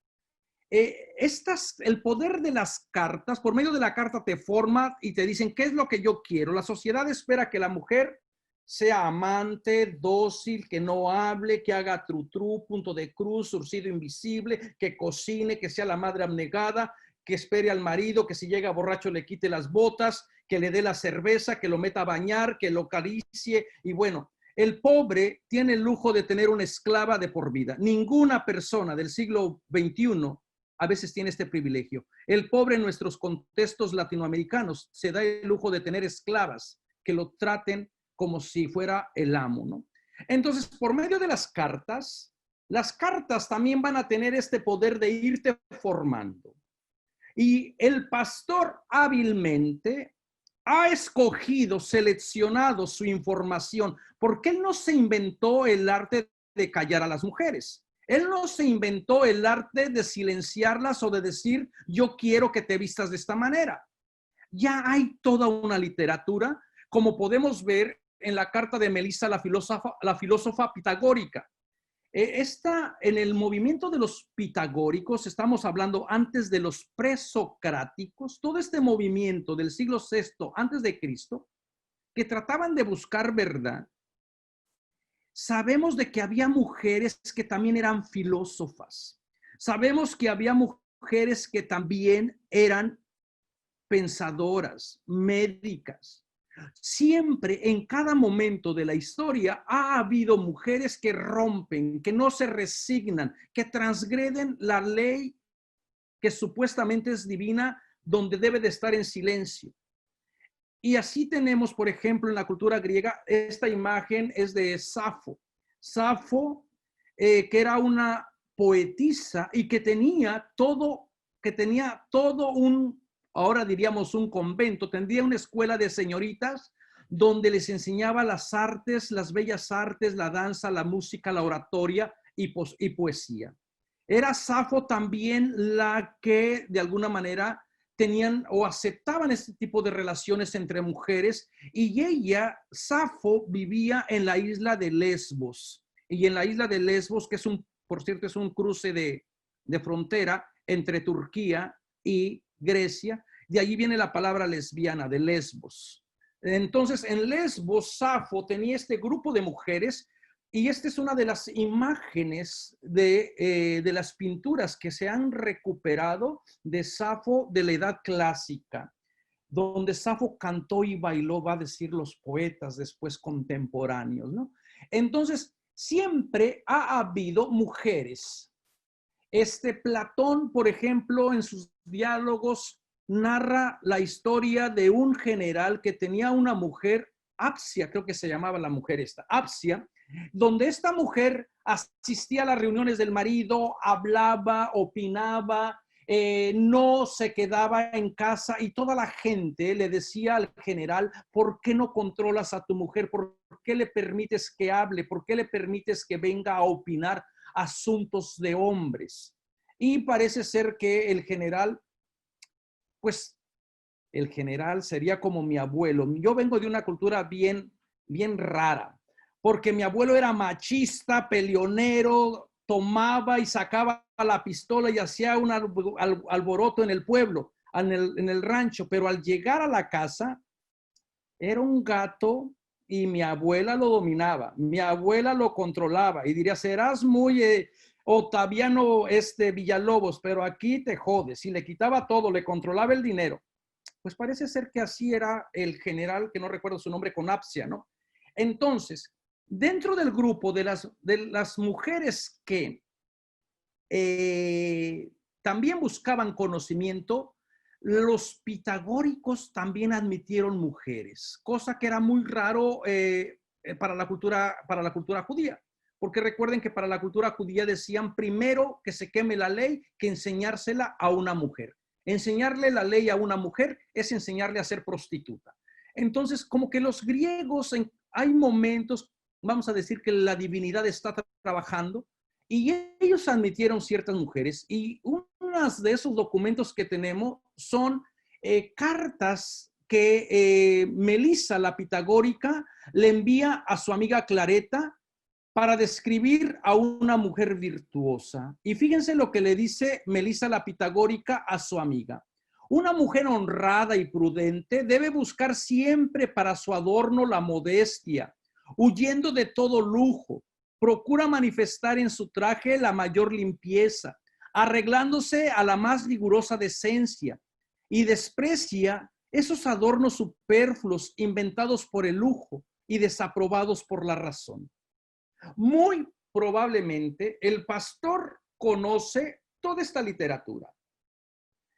El poder de las cartas, por medio de la carta te forma y te dicen qué es lo que yo quiero. La sociedad espera que la mujer sea amante, dócil, que no hable, que haga trutru, punto de cruz, surcido invisible, que cocine, que sea la madre abnegada, que espere al marido, que si llega borracho le quite las botas, que le dé la cerveza, que lo meta a bañar, que lo acaricie. Y bueno, el pobre tiene el lujo de tener una esclava de por vida. Ninguna persona del siglo XXI a veces tiene este privilegio. El pobre en nuestros contextos latinoamericanos se da el lujo de tener esclavas que lo traten como si fuera el amo, ¿no? Entonces, por medio de las cartas también van a tener este poder de irte formando. Y el pastor hábilmente ha escogido, seleccionado su información, porque él no se inventó el arte de callar a las mujeres. Él no se inventó el arte de silenciarlas o de decir, yo quiero que te vistas de esta manera. Ya hay toda una literatura, como podemos ver en la carta de Melisa, la filósofa pitagórica. En el movimiento de los pitagóricos, estamos hablando antes de los presocráticos, todo este movimiento del siglo VI antes de Cristo, que trataban de buscar verdad. Sabemos de que había mujeres que también eran filósofas. Sabemos que había mujeres que también eran pensadoras, médicas. Siempre, en cada momento de la historia, ha habido mujeres que rompen, que no se resignan, que transgreden la ley que supuestamente es divina, donde debe de estar en silencio. Y así tenemos, por ejemplo, en la cultura griega, esta imagen es de Safo. Safo, que era una poetisa y que tenía todo un, ahora diríamos un convento, tendría una escuela de señoritas donde les enseñaba las artes, las bellas artes, la danza, la música, la oratoria y poesía. Era Safo también la que de alguna manera tenían o aceptaban este tipo de relaciones entre mujeres, y ella, Safo, vivía en la isla de Lesbos. Y en la isla de Lesbos, que por cierto, es un cruce de frontera entre Turquía y Grecia, de allí viene la palabra lesbiana, de Lesbos. Entonces, en Lesbos, Safo tenía este grupo de mujeres. Y esta es una de las imágenes de las pinturas que se han recuperado de Safo de la Edad Clásica, donde Safo cantó y bailó, va a decir los poetas después contemporáneos, ¿no? Entonces, siempre ha habido mujeres. Platón, por ejemplo, en sus diálogos narra la historia de un general que tenía una mujer, Apsia, creo que se llamaba la mujer esta, Apsia, donde esta mujer asistía a las reuniones del marido, hablaba, opinaba, no se quedaba en casa, y toda la gente le decía al general, ¿por qué no controlas a tu mujer? ¿Por qué le permites que hable? ¿Por qué le permites que venga a opinar asuntos de hombres? Y parece ser que el general, pues el general sería como mi abuelo. Yo vengo de una cultura bien rara, porque mi abuelo era machista, peleonero, tomaba y sacaba la pistola y hacía un alboroto en el pueblo, en el rancho, pero al llegar a la casa era un gato y mi abuela lo dominaba, mi abuela lo controlaba y diría, serás muy Otaviano Villalobos, pero aquí te jodes. Y le quitaba todo, le controlaba el dinero. Pues parece ser que así era el general, que no recuerdo su nombre, con Apsia, ¿no? Entonces, dentro del grupo de las mujeres que también buscaban conocimiento, los pitagóricos también admitieron mujeres, cosa que era muy raro para la cultura judía. Porque recuerden que para la cultura judía decían primero que se queme la ley que enseñársela a una mujer. Enseñarle la ley a una mujer es enseñarle a ser prostituta. Entonces, como que los griegos, hay momentos, vamos a decir que la divinidad está trabajando, y ellos admitieron ciertas mujeres, y unos de esos documentos que tenemos son cartas que Melissa la pitagórica le envía a su amiga Clareta para describir a una mujer virtuosa. Y fíjense lo que le dice Melissa la pitagórica a su amiga. Una mujer honrada y prudente debe buscar siempre para su adorno la modestia, huyendo de todo lujo. Procura manifestar en su traje la mayor limpieza, arreglándose a la más rigurosa decencia, y desprecia esos adornos superfluos inventados por el lujo y desaprobados por la razón. Muy probablemente el pastor conoce toda esta literatura.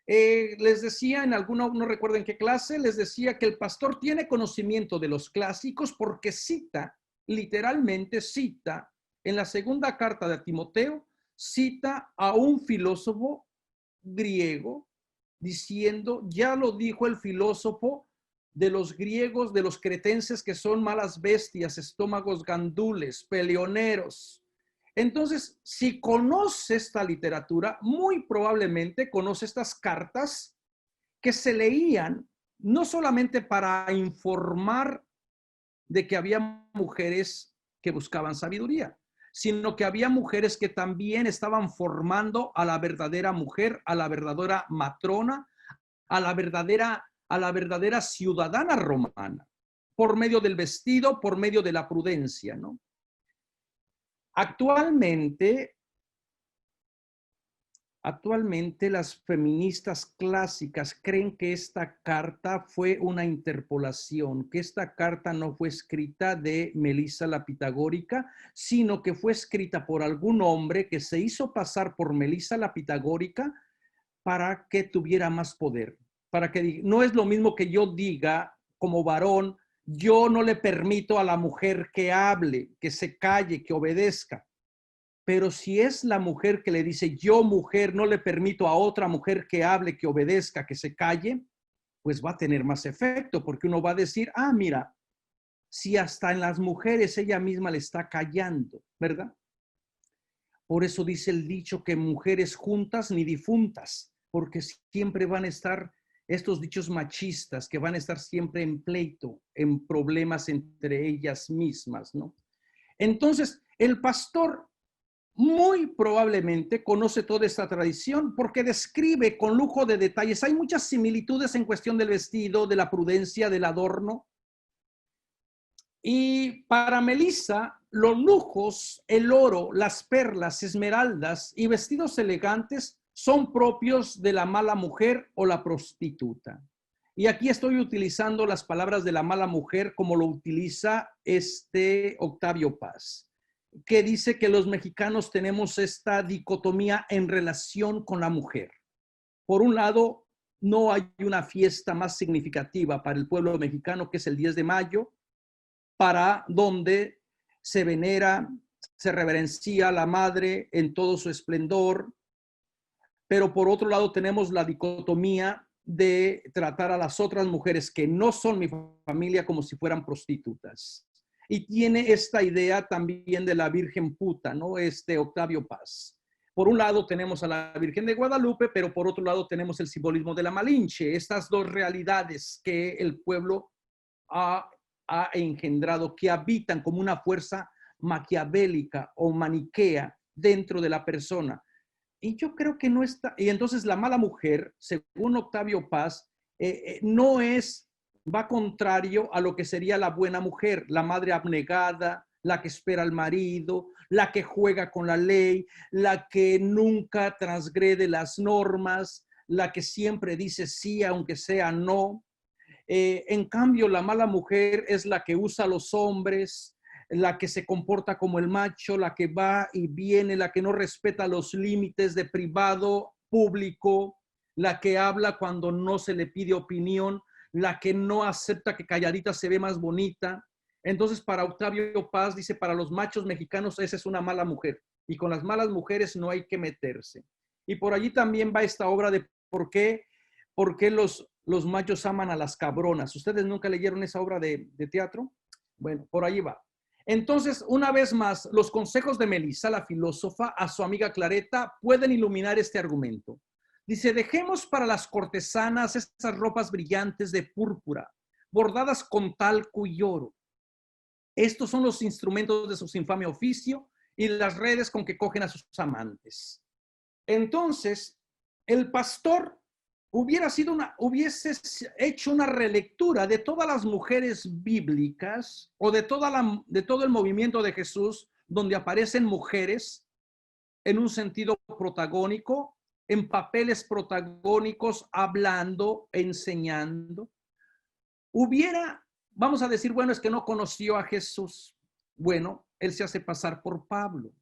Les decía en alguna, no recuerdo en qué clase, les decía que el pastor tiene conocimiento de los clásicos porque cita, literalmente cita, en la segunda carta de Timoteo, cita a un filósofo griego diciendo, ya lo dijo el filósofo de los griegos, de los cretenses, que son malas bestias, estómagos gandules, peleoneros. Entonces, si conoce esta literatura, muy probablemente conoce estas cartas que se leían no solamente para informar de que había mujeres que buscaban sabiduría, sino que había mujeres que también estaban formando a la verdadera mujer, a la verdadera matrona, a la verdadera ciudadana romana, por medio del vestido, por medio de la prudencia, ¿no? Actualmente las feministas clásicas creen que esta carta fue una interpolación, que esta carta no fue escrita de Melissa la pitagórica, sino que fue escrita por algún hombre que se hizo pasar por Melissa la pitagórica para que tuviera más poder. Para que no es lo mismo que yo diga como varón, yo no le permito a la mujer que hable, que se calle, que obedezca. Pero si es la mujer que le dice, yo mujer no le permito a otra mujer que hable, que obedezca, que se calle, pues va a tener más efecto, porque uno va a decir, ah, mira, si hasta en las mujeres ella misma le está callando, ¿verdad? Por eso dice el dicho que mujeres juntas ni difuntas, porque siempre van a estar estos dichos machistas que van a estar siempre en pleito, en problemas entre ellas mismas, ¿no? Entonces, el pastor muy probablemente conoce toda esta tradición porque describe con lujo de detalles. Hay muchas similitudes en cuestión del vestido, de la prudencia, del adorno. Y para Melissa, los lujos, el oro, las perlas, esmeraldas y vestidos elegantes son propios de la mala mujer o la prostituta. Y aquí estoy utilizando las palabras de la mala mujer como lo utiliza Octavio Paz, que dice que los mexicanos tenemos esta dicotomía en relación con la mujer. Por un lado, no hay una fiesta más significativa para el pueblo mexicano, que es el 10 de mayo, para donde se venera, se reverencia a la madre en todo su esplendor. Pero por otro lado tenemos la dicotomía de tratar a las otras mujeres que no son mi familia como si fueran prostitutas. Y tiene esta idea también de la Virgen puta, ¿no? Octavio Paz. Por un lado tenemos a la Virgen de Guadalupe, pero por otro lado tenemos el simbolismo de la Malinche. Estas dos realidades que el pueblo ha engendrado, que habitan como una fuerza maquiavélica o maniquea dentro de la persona. Y yo creo que no está, y entonces la mala mujer, según Octavio Paz, va contrario a lo que sería la buena mujer, la madre abnegada, la que espera al marido, la que juega con la ley, la que nunca transgrede las normas, la que siempre dice sí aunque sea no. En cambio, la mala mujer es la que usa a los hombres, la que se comporta como el macho, la que va y viene, la que no respeta los límites de privado, público, la que habla cuando no se le pide opinión, la que no acepta que calladita se ve más bonita. Entonces, para Octavio Paz, dice, para los machos mexicanos esa es una mala mujer y con las malas mujeres no hay que meterse. Y por allí también va esta obra de por qué los machos aman a las cabronas. ¿Ustedes nunca leyeron esa obra de teatro? Bueno, por allí va. Entonces, una vez más, los consejos de Melissa, la filósofa, a su amiga Clareta pueden iluminar este argumento. Dice, dejemos para las cortesanas esas ropas brillantes de púrpura, bordadas con talco y oro. Estos son los instrumentos de su infame oficio y las redes con que cogen a sus amantes. Entonces, el pastor hubiese hecho una relectura de todas las mujeres bíblicas o de todo el movimiento de Jesús, donde aparecen mujeres en un sentido protagónico, en papeles protagónicos, hablando, enseñando. Vamos a decir, bueno, es que no conoció a Jesús. Bueno, él se hace pasar por Pablo.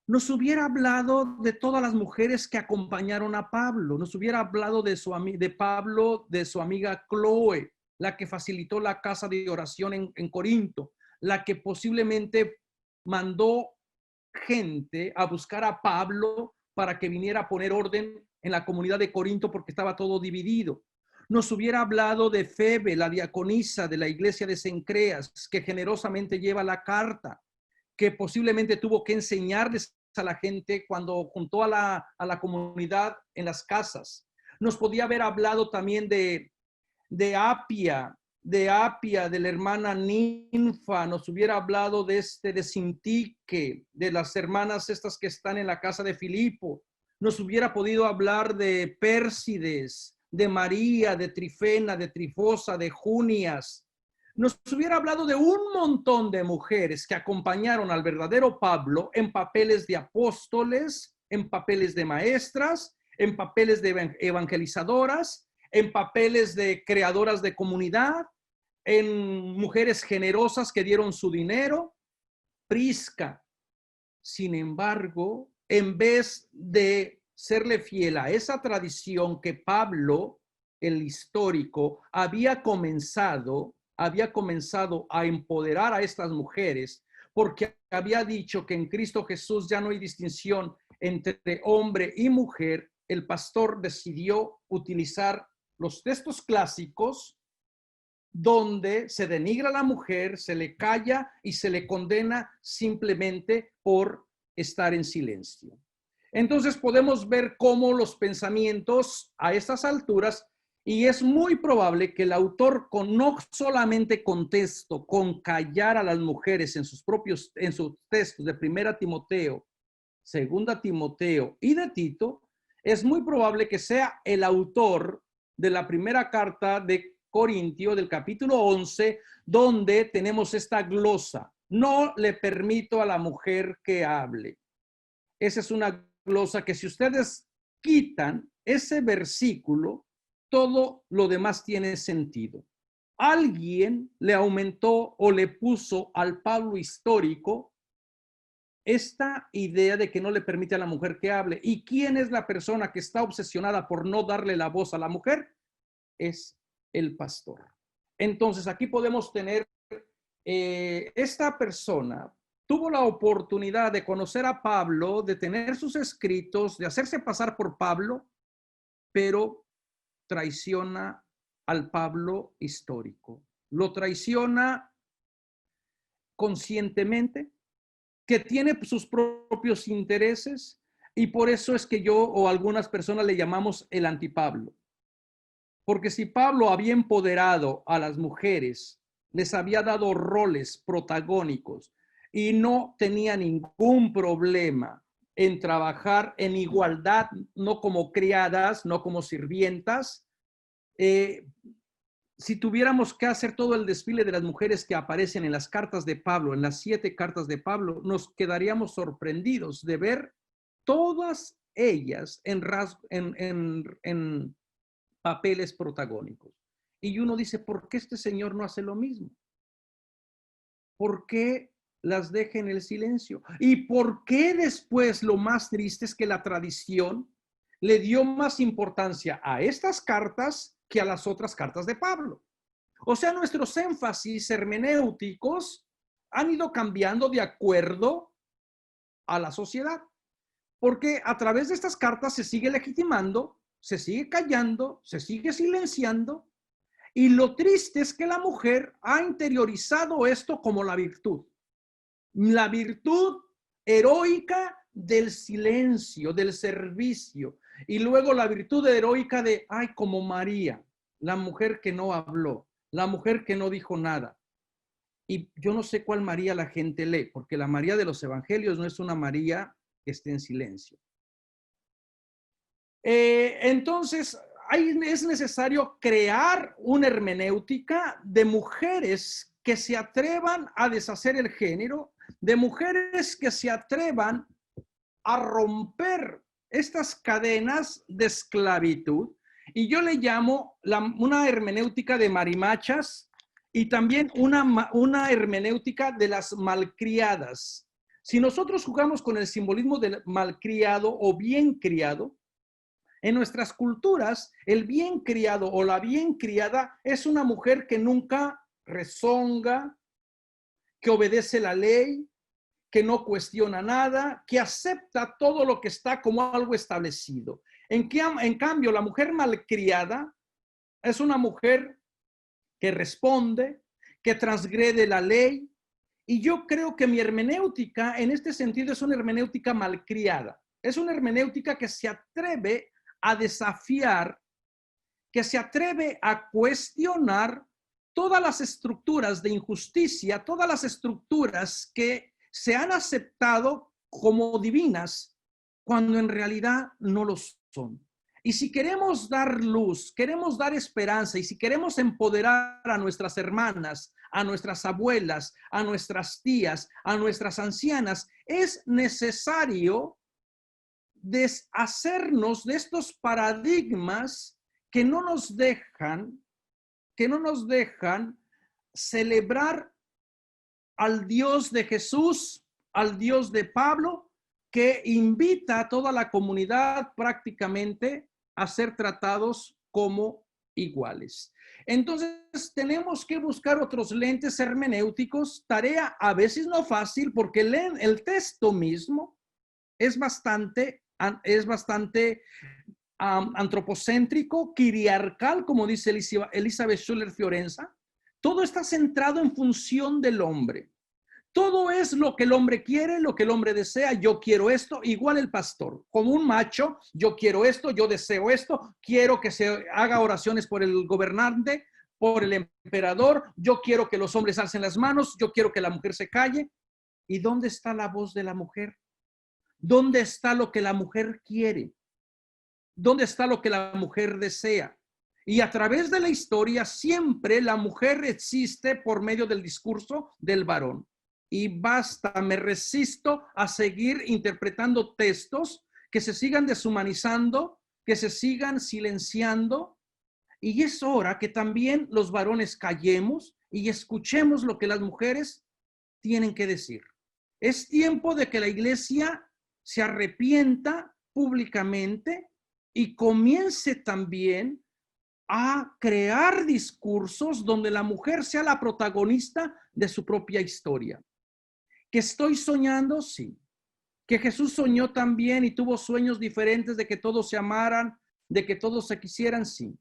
Nos hubiera hablado de todas las mujeres que acompañaron a Pablo. Nos hubiera hablado de Pablo, de su amiga Chloe, la que facilitó la casa de oración en Corinto, la que posiblemente mandó gente a buscar a Pablo para que viniera a poner orden en la comunidad de Corinto porque estaba todo dividido. Nos hubiera hablado de Febe, la diaconisa de la iglesia de Cencreas, que generosamente lleva la carta, que posiblemente tuvo que enseñarles a la gente cuando juntó a la comunidad en las casas. Nos podía haber hablado también de Apia, de la hermana Ninfa. Nos hubiera hablado de Sintique, de las hermanas estas que están en la casa de Filipo. Nos hubiera podido hablar de Pérsides, de María, de Trifena, de Trifosa, de Junias. Nos hubiera hablado de un montón de mujeres que acompañaron al verdadero Pablo en papeles de apóstoles, en papeles de maestras, en papeles de evangelizadoras, en papeles de creadoras de comunidad, en mujeres generosas que dieron su dinero. Prisca, sin embargo, en vez de serle fiel a esa tradición que Pablo, el histórico, había comenzado a empoderar a estas mujeres, porque había dicho que en Cristo Jesús ya no hay distinción entre hombre y mujer. El pastor decidió utilizar los textos clásicos donde se denigra a la mujer, se le calla y se le condena simplemente por estar en silencio. Entonces podemos ver cómo los pensamientos a estas alturas, y es muy probable que el autor no solamente contestó con callar a las mujeres en sus textos de 1 Timoteo, 2 Timoteo y de Tito, es muy probable que sea el autor de la primera carta de Corintio, del capítulo 11, donde tenemos esta glosa: no le permito a la mujer que hable. Esa es una glosa que, si ustedes quitan ese versículo, todo lo demás tiene sentido. Alguien le aumentó o le puso al Pablo histórico esta idea de que no le permite a la mujer que hable. ¿Y quién es la persona que está obsesionada por no darle la voz a la mujer? Es el pastor. Entonces aquí podemos tener esta persona tuvo la oportunidad de conocer a Pablo, de tener sus escritos, de hacerse pasar por Pablo, pero traiciona al Pablo histórico. Lo traiciona conscientemente, que tiene sus propios intereses, y por eso es que yo o algunas personas le llamamos el antipablo. Porque si Pablo había empoderado a las mujeres, les había dado roles protagónicos y no tenía ningún problema en trabajar en igualdad, no como criadas, no como sirvientas, si tuviéramos que hacer todo el desfile de las mujeres que aparecen en las cartas de Pablo, en las 7 cartas de Pablo, nos quedaríamos sorprendidos de ver todas ellas en papeles protagónicos. Y uno dice, ¿por qué este señor no hace lo mismo? ¿Por qué las deja en el silencio? ¿Y por qué después lo más triste es que la tradición le dio más importancia a estas cartas que a las otras cartas de Pablo? O sea, nuestros énfasis hermenéuticos han ido cambiando de acuerdo a la sociedad, porque a través de estas cartas se sigue legitimando, se sigue callando, se sigue silenciando, y lo triste es que la mujer ha interiorizado esto como la virtud heroica del silencio, del servicio. Y luego la virtud heroica de, ay, como María, la mujer que no habló, la mujer que no dijo nada. Y yo no sé cuál María la gente lee, porque la María de los evangelios no es una María que esté en silencio. Entonces, es necesario crear una hermenéutica de mujeres que se atrevan a deshacer el género, de mujeres que se atrevan a romper estas cadenas de esclavitud. Y yo le llamo una hermenéutica de marimachas y también una hermenéutica de las malcriadas. Si nosotros jugamos con el simbolismo del malcriado o bien criado, en nuestras culturas, el bien criado o la bien criada es una mujer que nunca rezonga, que obedece la ley, que no cuestiona nada, que acepta todo lo que está como algo establecido. En cambio, la mujer malcriada es una mujer que responde, que transgrede la ley. Y yo creo que mi hermenéutica en este sentido es una hermenéutica malcriada. Es una hermenéutica que se atreve a desafiar, que se atreve a cuestionar todas las estructuras de injusticia, todas las estructuras que se han aceptado como divinas cuando en realidad no lo son. Y si queremos dar luz, queremos dar esperanza, y si queremos empoderar a nuestras hermanas, a nuestras abuelas, a nuestras tías, a nuestras ancianas, es necesario deshacernos de estos paradigmas que no nos dejan celebrar al Dios de Jesús, al Dios de Pablo, que invita a toda la comunidad prácticamente a ser tratados como iguales. Entonces tenemos que buscar otros lentes hermenéuticos, tarea a veces no fácil porque el texto mismo es bastante antropocéntrico, quiriarcal, como dice Elizabeth Schuller Fiorenza. Todo está centrado en función del hombre. Todo es lo que el hombre quiere, lo que el hombre desea. Yo quiero esto, igual el pastor. Como un macho, yo quiero esto, yo deseo esto, quiero que se haga oraciones por el gobernante, por el emperador, yo quiero que los hombres alcen las manos, yo quiero que la mujer se calle. ¿Y dónde está la voz de la mujer? ¿Dónde está lo que la mujer quiere? ¿Dónde está lo que la mujer desea? Y a través de la historia siempre la mujer existe por medio del discurso del varón. Y basta, me resisto a seguir interpretando textos que se sigan deshumanizando, que se sigan silenciando. Y es hora que también los varones callemos y escuchemos lo que las mujeres tienen que decir. Es tiempo de que la iglesia se arrepienta públicamente y comience también a crear discursos donde la mujer sea la protagonista de su propia historia. ¿Que estoy soñando? Sí. ¿Que Jesús soñó también y tuvo sueños diferentes de que todos se amaran, de que todos se quisieran? Sí.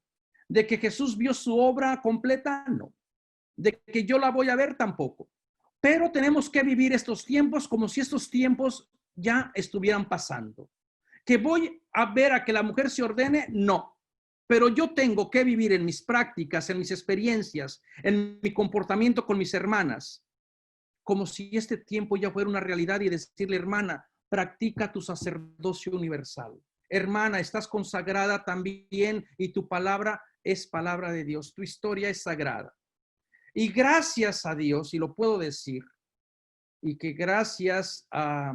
¿De que Jesús vio su obra completa? No. ¿De que yo la voy a ver? Tampoco. Pero tenemos que vivir estos tiempos como si estos tiempos ya estuvieran pasando. ¿Que voy a ver a que la mujer se ordene? No. Pero yo tengo que vivir en mis prácticas, en mis experiencias, en mi comportamiento con mis hermanas, como si este tiempo ya fuera una realidad y decirle, hermana, practica tu sacerdocio universal. Hermana, estás consagrada también y tu palabra es palabra de Dios. Tu historia es sagrada. Y gracias a Dios, y lo puedo decir, y que gracias a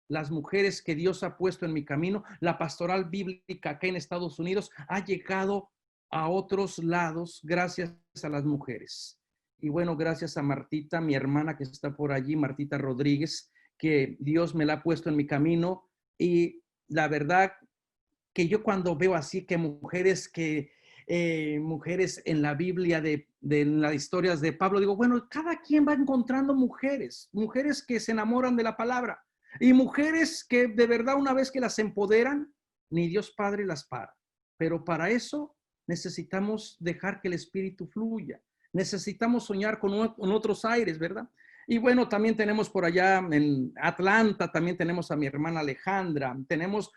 las mujeres que Dios ha puesto en mi camino, la pastoral bíblica acá en Estados Unidos ha llegado a otros lados gracias a las mujeres. Y bueno, gracias a Martita, mi hermana que está por allí, Martita Rodríguez, que Dios me la ha puesto en mi camino. Y la verdad que yo cuando veo así que mujeres en la Biblia de las historias de Pablo, digo, bueno, cada quien va encontrando mujeres que se enamoran de la palabra y mujeres que de verdad una vez que las empoderan, ni Dios Padre las para. Pero para eso necesitamos dejar que el Espíritu fluya. Necesitamos soñar con otros aires, ¿verdad? Y bueno, también tenemos por allá en Atlanta, también tenemos a mi hermana Alejandra, tenemos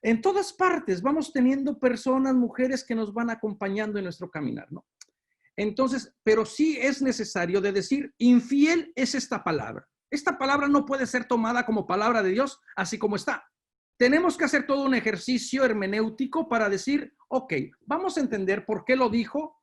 en todas partes, vamos teniendo personas, mujeres que nos van acompañando en nuestro caminar, ¿no? Entonces, pero sí es necesario de decir, infiel es esta palabra. Esta palabra no puede ser tomada como palabra de Dios, así como está. Tenemos que hacer todo un ejercicio hermenéutico para decir, ok, vamos a entender por qué lo dijo,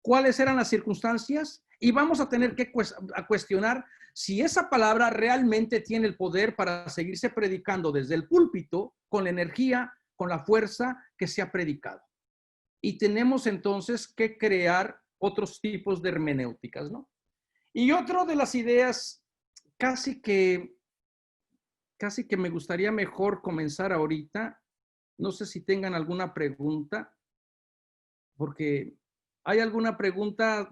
cuáles eran las circunstancias y vamos a tener que cuestionar si esa palabra realmente tiene el poder para seguirse predicando desde el púlpito con la energía, con la fuerza que se ha predicado. Y tenemos entonces que crear otros tipos de hermenéuticas, ¿no? Y otra de las ideas casi que me gustaría mejor comenzar ahorita, no sé si tengan alguna pregunta, porque ¿hay alguna pregunta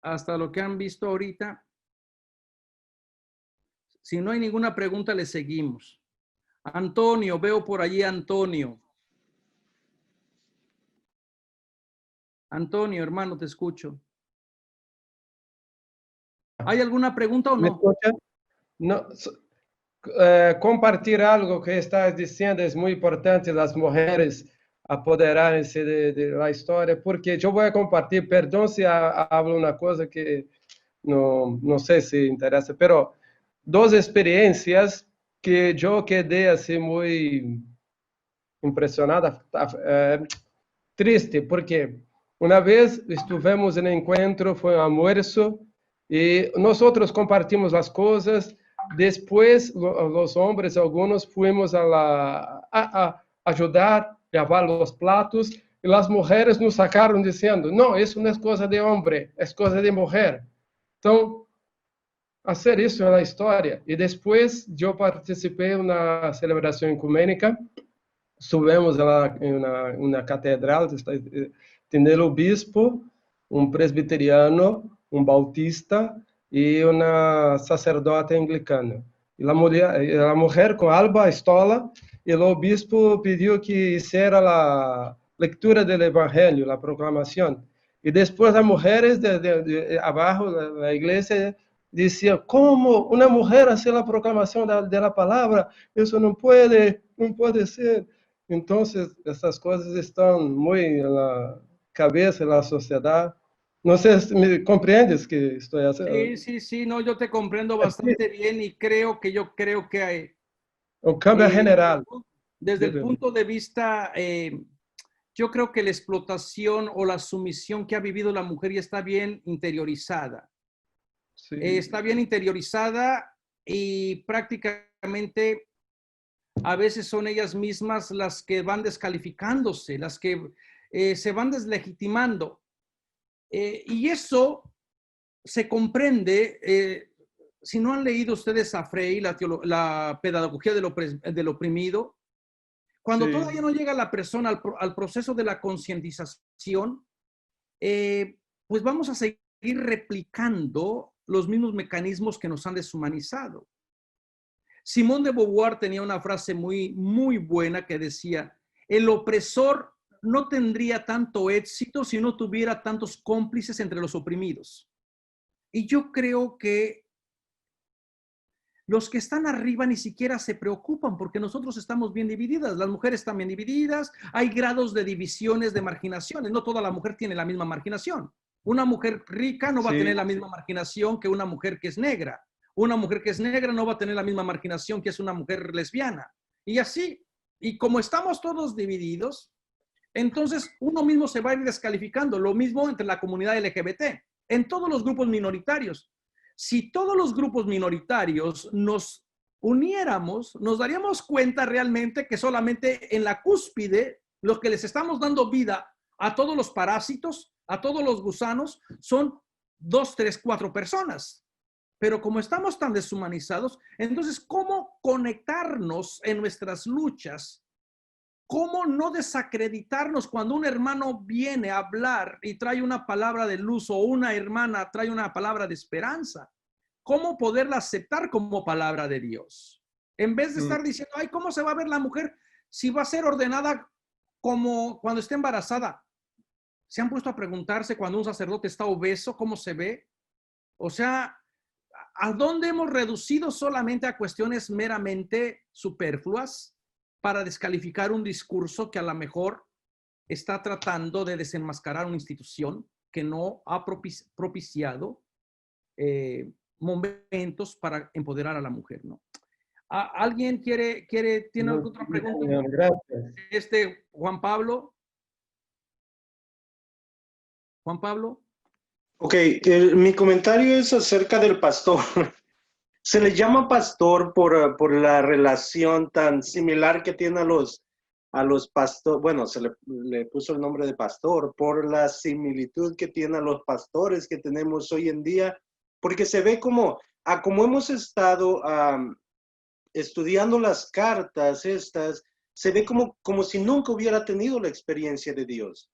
hasta lo que han visto ahorita? Si no hay ninguna pregunta, le seguimos. Antonio, veo por allí a Antonio. Antonio, hermano, te escucho. ¿Hay alguna pregunta o ¿Me no? escucha? No, compartir algo que estás diciendo es muy importante, las mujeres apoderarse de la historia, porque yo voy a compartir, perdón si hablo una cosa que no sé si interesa, pero dos experiencias que yo quedé así muy impresionada, triste, porque una vez estuvimos en encuentro, fue un almuerzo, y nosotros compartimos las cosas. Después, los hombres, algunos, fuimos a ayudar a lavar los platos, y las mujeres nos sacaron diciendo, no, eso no es cosa de hombre, es cosa de mujer. Entonces, hacer eso en la historia. Y después yo participé en una celebración ecuménica. Subimos en una catedral, tiene el obispo, un presbiteriano, un bautista y una sacerdote anglicana. Y la mujer con alba estola, y el obispo pidió que hiciera la lectura del evangelio, la proclamación. Y después las mujeres de abajo de la iglesia decían, ¿cómo una mujer hace la proclamación de la palabra? Eso no puede ser. Entonces, essas coisas estão muito na cabeça da sociedade. Não sei se me compreendes que estou Sí, sí, sí, no, yo te comprendo bastante bien y yo creo que hay, o cambio general. desde el punto de vista, yo creo que la explotación o la sumisión que ha vivido la mujer ya está bien interiorizada. Sí. Está bien interiorizada y prácticamente a veces son ellas mismas las que van descalificándose, las que se van deslegitimando. Y eso se comprende, si no han leído ustedes a Frey, la pedagogía del oprimido, cuando Sí. todavía no llega la persona al proceso de la concientización, pues vamos a seguir replicando los mismos mecanismos que nos han deshumanizado. Simone de Beauvoir tenía una frase muy, muy buena que decía, el opresor no tendría tanto éxito si no tuviera tantos cómplices entre los oprimidos. Y yo creo que los que están arriba ni siquiera se preocupan porque nosotros estamos bien divididas, las mujeres están bien divididas, hay grados de divisiones, de marginaciones, no toda la mujer tiene la misma marginación. Una mujer rica no va a tener la misma marginación que una mujer que es negra. Una mujer que es negra no va a tener la misma marginación que es una mujer lesbiana. Y así, y como estamos todos divididos, entonces uno mismo se va a ir descalificando. Lo mismo entre la comunidad LGBT, en todos los grupos minoritarios. Si todos los grupos minoritarios nos uniéramos, nos daríamos cuenta realmente que solamente en la cúspide, los que les estamos dando vida a todos los parásitos, a todos los gusanos, son 2, 3, 4 personas. Pero como estamos tan deshumanizados, entonces, ¿cómo conectarnos en nuestras luchas? ¿Cómo no desacreditarnos cuando un hermano viene a hablar y trae una palabra de luz o una hermana trae una palabra de esperanza? ¿Cómo poderla aceptar como palabra de Dios? En vez de estar diciendo, ay, ¿cómo se va a ver la mujer si va a ser ordenada como cuando esté embarazada? ¿Se han puesto a preguntarse cuando un sacerdote está obeso, cómo se ve? O sea, ¿A dónde hemos reducido solamente a cuestiones meramente superfluas para descalificar un discurso que a lo mejor está tratando de desenmascarar una institución que no ha propiciado momentos para empoderar a la mujer, ¿no? ¿Alguien tiene No, alguna pregunta? señor, gracias. Juan Pablo. Juan Pablo. Ok, mi comentario es acerca del pastor. Se le llama pastor por la relación tan similar que tiene a los pastores. Bueno, le puso el nombre de pastor por la similitud que tiene a los pastores que tenemos hoy en día, porque se ve como hemos estado estudiando las cartas estas, se ve como si nunca hubiera tenido la experiencia de Dios.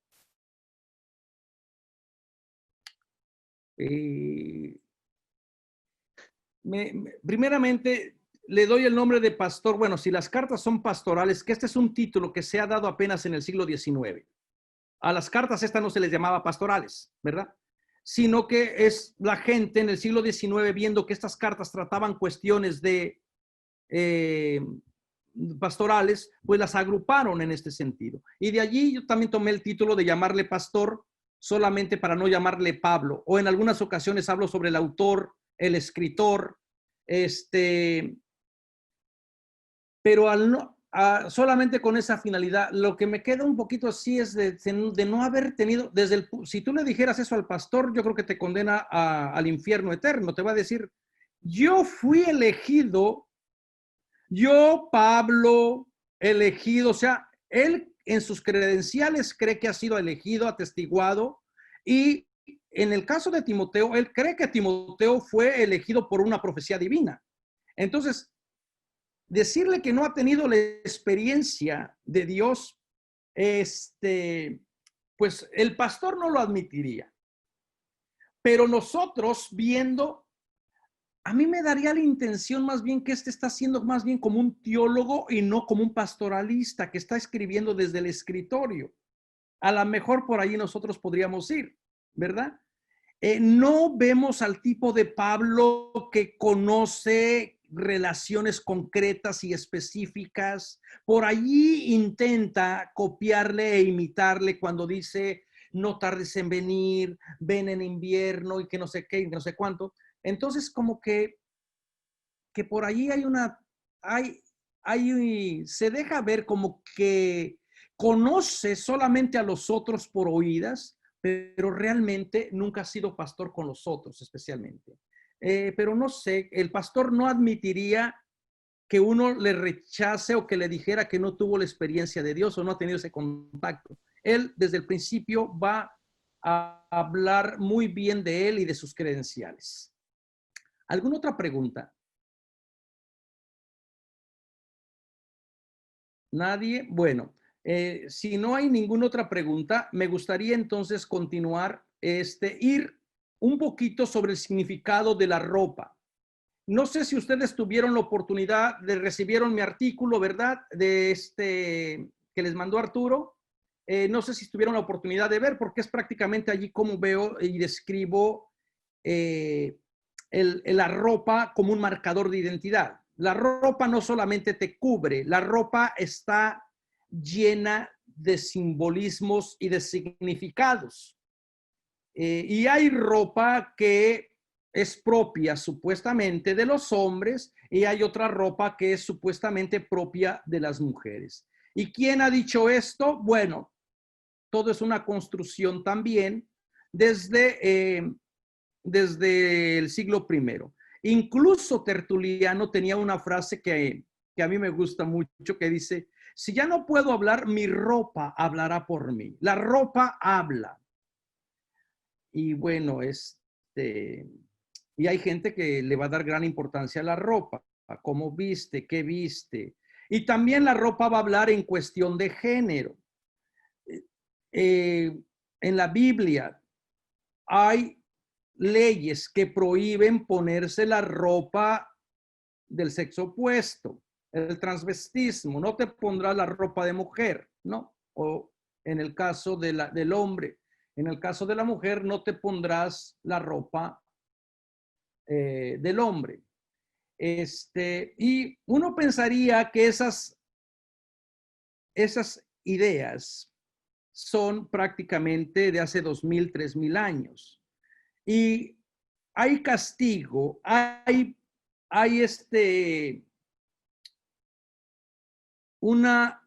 Primeramente, le doy el nombre de pastor. Bueno, si las cartas son pastorales, que este es un título que se ha dado apenas en el siglo XIX. A las cartas estas no se les llamaba pastorales, ¿verdad? Sino que es la gente en el siglo XIX viendo que estas cartas trataban cuestiones de pastorales, pues las agruparon en este sentido. Y de allí yo también tomé el título de llamarle pastor solamente para no llamarle Pablo. O en algunas ocasiones hablo sobre el autor, el escritor, pero solamente con esa finalidad, lo que me queda un poquito así es de no haber tenido, si tú le dijeras eso al pastor, yo creo que te condena al infierno eterno. Te va a decir, yo fui elegido, yo, Pablo, elegido, o sea, él en sus credenciales cree que ha sido elegido, atestiguado, y en el caso de Timoteo, él cree que Timoteo fue elegido por una profecía divina. Entonces, decirle que no ha tenido la experiencia de Dios, pues el pastor no lo admitiría. Pero nosotros viendo, a mí me daría la intención más bien que está siendo más bien como un teólogo y no como un pastoralista que está escribiendo desde el escritorio. A lo mejor por ahí nosotros podríamos ir, ¿verdad? No vemos al tipo de Pablo que conoce relaciones concretas y específicas. Por allí intenta copiarle e imitarle cuando dice no tardes en venir, ven en invierno y que no sé qué y no sé cuánto. Entonces como que por ahí se deja ver como que conoce solamente a los otros por oídas, pero realmente nunca ha sido pastor con los otros especialmente. Pero no sé, el pastor no admitiría que uno le rechace o que le dijera que no tuvo la experiencia de Dios o no ha tenido ese contacto. Él desde el principio va a hablar muy bien de él y de sus credenciales. ¿Alguna otra pregunta? ¿Nadie? Bueno, si no hay ninguna otra pregunta, me gustaría entonces continuar, ir un poquito sobre el significado de la ropa. No sé si ustedes tuvieron la oportunidad recibieron mi artículo, ¿verdad? Que les mandó Arturo. No sé si tuvieron la oportunidad de ver, porque es prácticamente allí como veo y describo la ropa como un marcador de identidad. La ropa no solamente te cubre, la ropa está llena de simbolismos y de significados. Y hay ropa que es propia supuestamente de los hombres y hay otra ropa que es supuestamente propia de las mujeres. ¿Y quién ha dicho esto? Bueno, todo es una construcción también desde el siglo I. Incluso Tertuliano tenía una frase que a mí me gusta mucho, que dice, si ya no puedo hablar, mi ropa hablará por mí. La ropa habla. Y bueno, y hay gente que le va a dar gran importancia a la ropa, a cómo viste, qué viste. Y también la ropa va a hablar en cuestión de género. En la Biblia hay leyes que prohíben ponerse la ropa del sexo opuesto, el transvestismo. No te pondrás la ropa de mujer, ¿no? O en el caso del hombre. En el caso de la mujer, no te pondrás la ropa del hombre. Y uno pensaría que esas ideas son prácticamente de hace 2000, 3000 años. Y hay castigo, hay una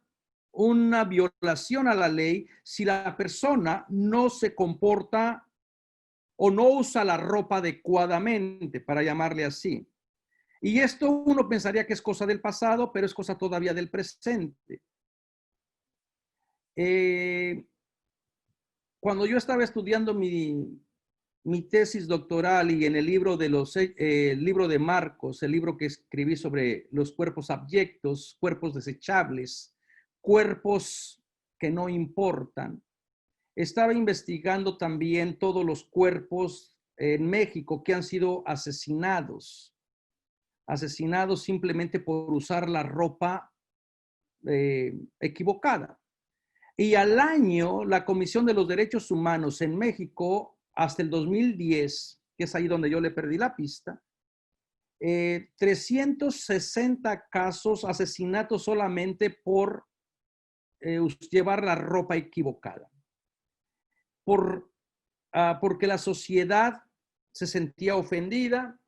violación a la ley si la persona no se comporta o no usa la ropa adecuadamente, para llamarle así. Y esto uno pensaría que es cosa del pasado, pero es cosa todavía del presente. Cuando yo estaba estudiando mi tesis doctoral y en el libro de libro de Marcos, el libro que escribí sobre los cuerpos abyectos, cuerpos desechables, cuerpos que no importan, estaba investigando también todos los cuerpos en México que han sido asesinados simplemente por usar la ropa equivocada. Y al año, la Comisión de los Derechos Humanos en México, hasta el 2010, que es ahí donde yo le perdí la pista, 360 casos, asesinatos solamente por llevar la ropa equivocada. Porque la sociedad se sentía ofendida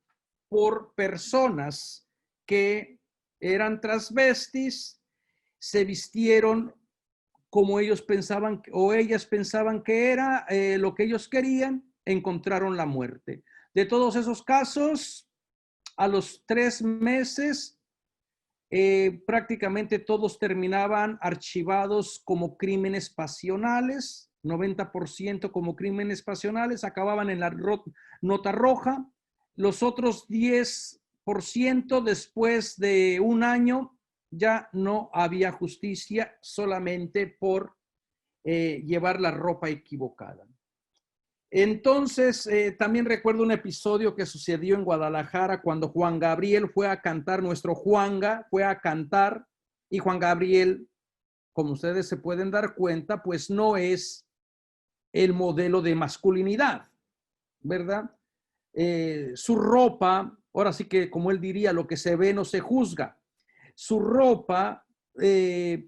por personas que eran transvestis, se vistieron como ellos pensaban o ellas pensaban que era lo que ellos querían, encontraron la muerte. De todos esos casos, a los 3 meses, prácticamente todos terminaban archivados como crímenes pasionales, 90% como crímenes pasionales, acababan en la nota roja. Los otros 10% después de un año ya no había justicia solamente por llevar la ropa equivocada. Entonces, también recuerdo un episodio que sucedió en Guadalajara cuando Juan Gabriel fue a cantar, nuestro Juanga fue a cantar, y Juan Gabriel, como ustedes se pueden dar cuenta, pues no es el modelo de masculinidad, ¿verdad? Su ropa, ahora sí que como él diría, lo que se ve no se juzga. Su ropa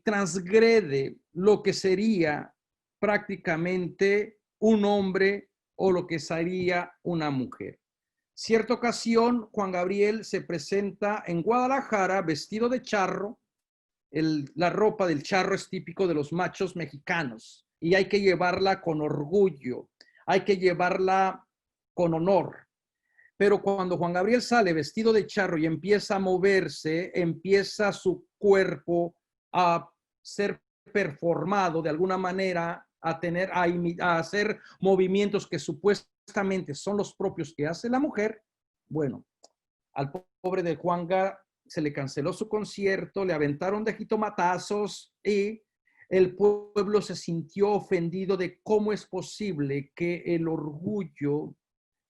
transgrede lo que sería prácticamente un hombre o lo que sería una mujer. Cierta ocasión, Juan Gabriel se presenta en Guadalajara vestido de charro. La ropa del charro es típico de los machos mexicanos y hay que llevarla con orgullo, hay que llevarla con honor. Pero cuando Juan Gabriel sale vestido de charro y empieza a moverse, empieza su cuerpo a ser performado de alguna manera, a hacer movimientos que supuestamente son los propios que hace la mujer, bueno, al pobre de Juanga se le canceló su concierto, le aventaron de jitomatazos y el pueblo se sintió ofendido de cómo es posible que el orgullo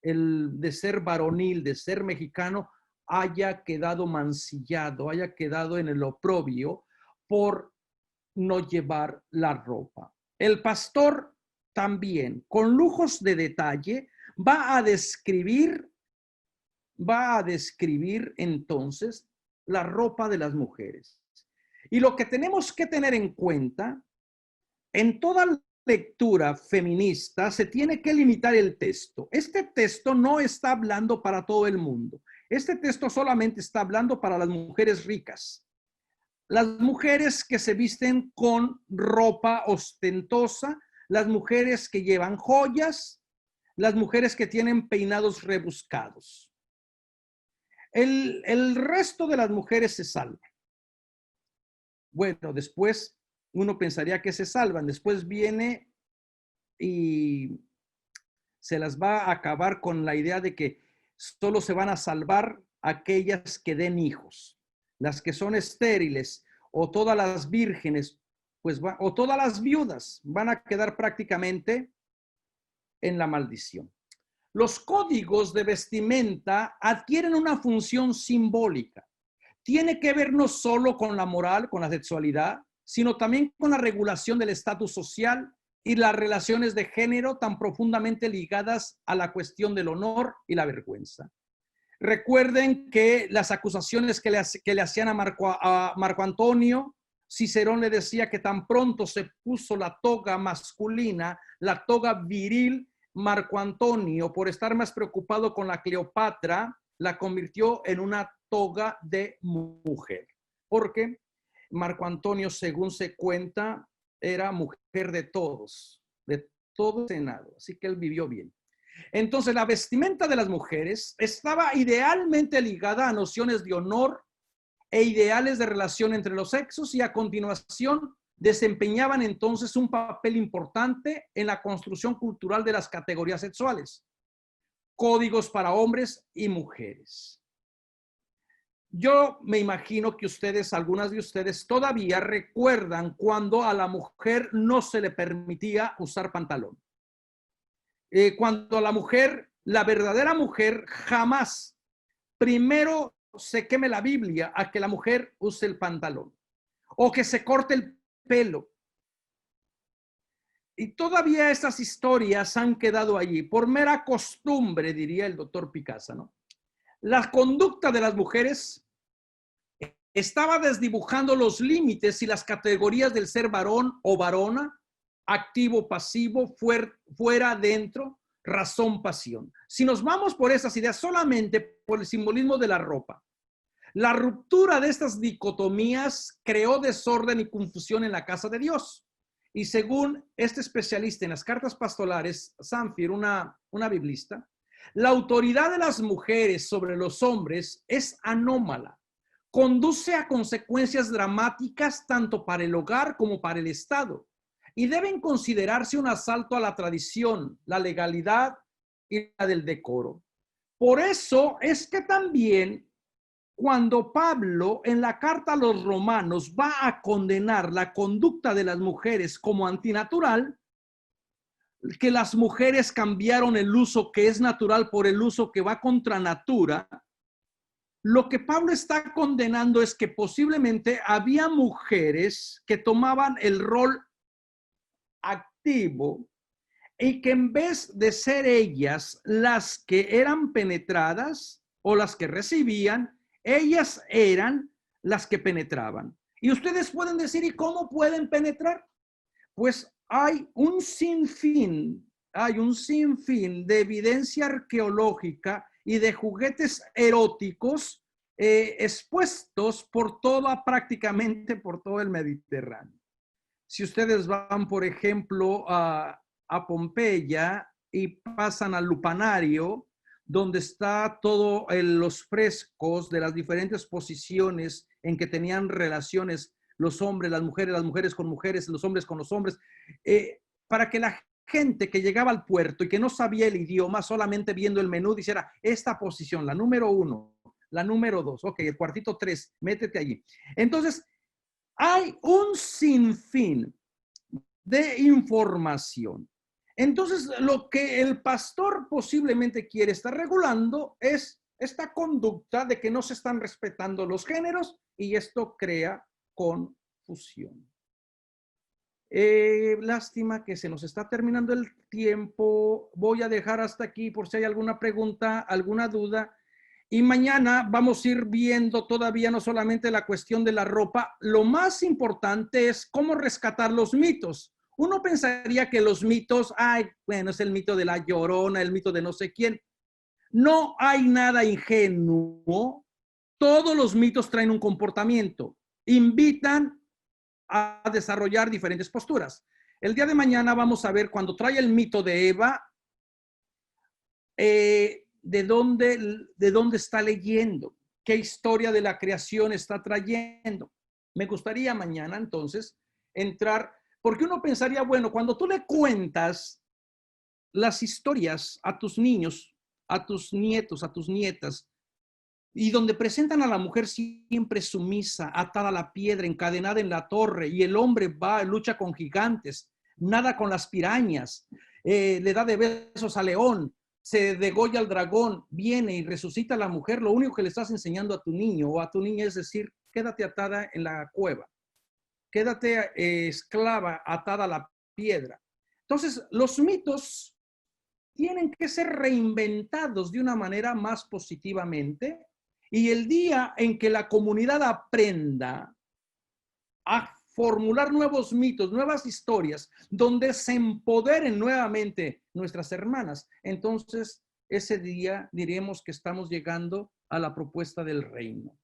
de ser varonil, de ser mexicano, haya quedado mancillado, haya quedado en el oprobio por no llevar la ropa. El pastor también, con lujos de detalle, va a describir entonces la ropa de las mujeres. Y lo que tenemos que tener en cuenta, en toda lectura feminista se tiene que limitar el texto. Este texto no está hablando para todo el mundo. Este texto solamente está hablando para las mujeres ricas. Las mujeres que se visten con ropa ostentosa, las mujeres que llevan joyas, las mujeres que tienen peinados rebuscados. El resto de las mujeres se salvan. Bueno, después uno pensaría que se salvan. Después viene y se las va a acabar con la idea de que solo se van a salvar aquellas que den hijos. Las que son estériles o todas las vírgenes, pues o todas las viudas van a quedar prácticamente en la maldición. Los códigos de vestimenta adquieren una función simbólica. Tiene que ver no solo con la moral, con la sexualidad, sino también con la regulación del estatus social y las relaciones de género tan profundamente ligadas a la cuestión del honor y la vergüenza. Recuerden que las acusaciones que le hacían a Marco Antonio, Cicerón le decía que tan pronto se puso la toga masculina, la toga viril, Marco Antonio, por estar más preocupado con la Cleopatra, la convirtió en una toga de mujer. Porque Marco Antonio, según se cuenta, era mujer de todo el Senado. Así que él vivió bien. Entonces, la vestimenta de las mujeres estaba idealmente ligada a nociones de honor e ideales de relación entre los sexos, y a continuación desempeñaban entonces un papel importante en la construcción cultural de las categorías sexuales, códigos para hombres y mujeres. Yo me imagino que ustedes, algunas de ustedes, todavía recuerdan cuando a la mujer no se le permitía usar pantalón. Cuando a la mujer, la verdadera mujer, jamás, primero se queme la Biblia a que la mujer use el pantalón o que se corte el pelo. Y todavía estas historias han quedado allí por mera costumbre, diría el doctor Picasa, ¿no? La conducta de las mujeres estaba desdibujando los límites y las categorías del ser varón o varona, activo, pasivo, fuera, dentro, razón, pasión. Si nos vamos por esas ideas solamente por el simbolismo de la ropa, la ruptura de estas dicotomías creó desorden y confusión en la casa de Dios. Y según este especialista en las cartas pastorales, Zamfir, una biblista, la autoridad de las mujeres sobre los hombres es anómala. Conduce a consecuencias dramáticas tanto para el hogar como para el Estado, y deben considerarse un asalto a la tradición, la legalidad y la del decoro. Por eso es que también cuando Pablo en la carta a los romanos va a condenar la conducta de las mujeres como antinatural, que las mujeres cambiaron el uso que es natural por el uso que va contra natura, lo que Pablo está condenando es que posiblemente había mujeres que tomaban el rol activo y que en vez de ser ellas las que eran penetradas o las que recibían, ellas eran las que penetraban. Y ustedes pueden decir, ¿y cómo pueden penetrar? Pues hay un sinfín de evidencia arqueológica y de juguetes eróticos expuestos prácticamente por todo el Mediterráneo. Si ustedes van, por ejemplo, a Pompeya y pasan al lupanario, donde está todos los frescos de las diferentes posiciones en que tenían relaciones los hombres, las mujeres con mujeres, los hombres con los hombres, para que la gente que llegaba al puerto y que no sabía el idioma, solamente viendo el menú, dijera, esta posición, la número 1, la número 2, ok, el cuartito 3, métete allí. Entonces, hay un sinfín de información. Entonces, lo que el pastor posiblemente quiere estar regulando es esta conducta de que no se están respetando los géneros, y esto crea confusión. Lástima que se nos está terminando el tiempo. Voy a dejar hasta aquí por si hay alguna pregunta, alguna duda. Y mañana vamos a ir viendo todavía no solamente la cuestión de la ropa. Lo más importante es cómo rescatar los mitos. Uno pensaría que los mitos, es el mito de la Llorona, el mito de no sé quién. No hay nada ingenuo. Todos los mitos traen un comportamiento. Invitan a desarrollar diferentes posturas. El día de mañana vamos a ver, cuando trae el mito de Eva, de dónde está leyendo, qué historia de la creación está trayendo. Me gustaría mañana entonces entrar, porque uno pensaría, bueno, cuando tú le cuentas las historias a tus niños, a tus nietos, a tus nietas, y donde presentan a la mujer siempre sumisa, atada a la piedra, encadenada en la torre, y el hombre va, lucha con gigantes, nada con las pirañas, le da de besos al león, se degolla al dragón, viene y resucita a la mujer, lo único que le estás enseñando a tu niño o a tu niña es decir, quédate atada en la cueva, quédate esclava, atada a la piedra. Entonces, los mitos tienen que ser reinventados de una manera más positivamente. Y el día en que la comunidad aprenda a formular nuevos mitos, nuevas historias, donde se empoderen nuevamente nuestras hermanas, entonces ese día diremos que estamos llegando a la propuesta del reino.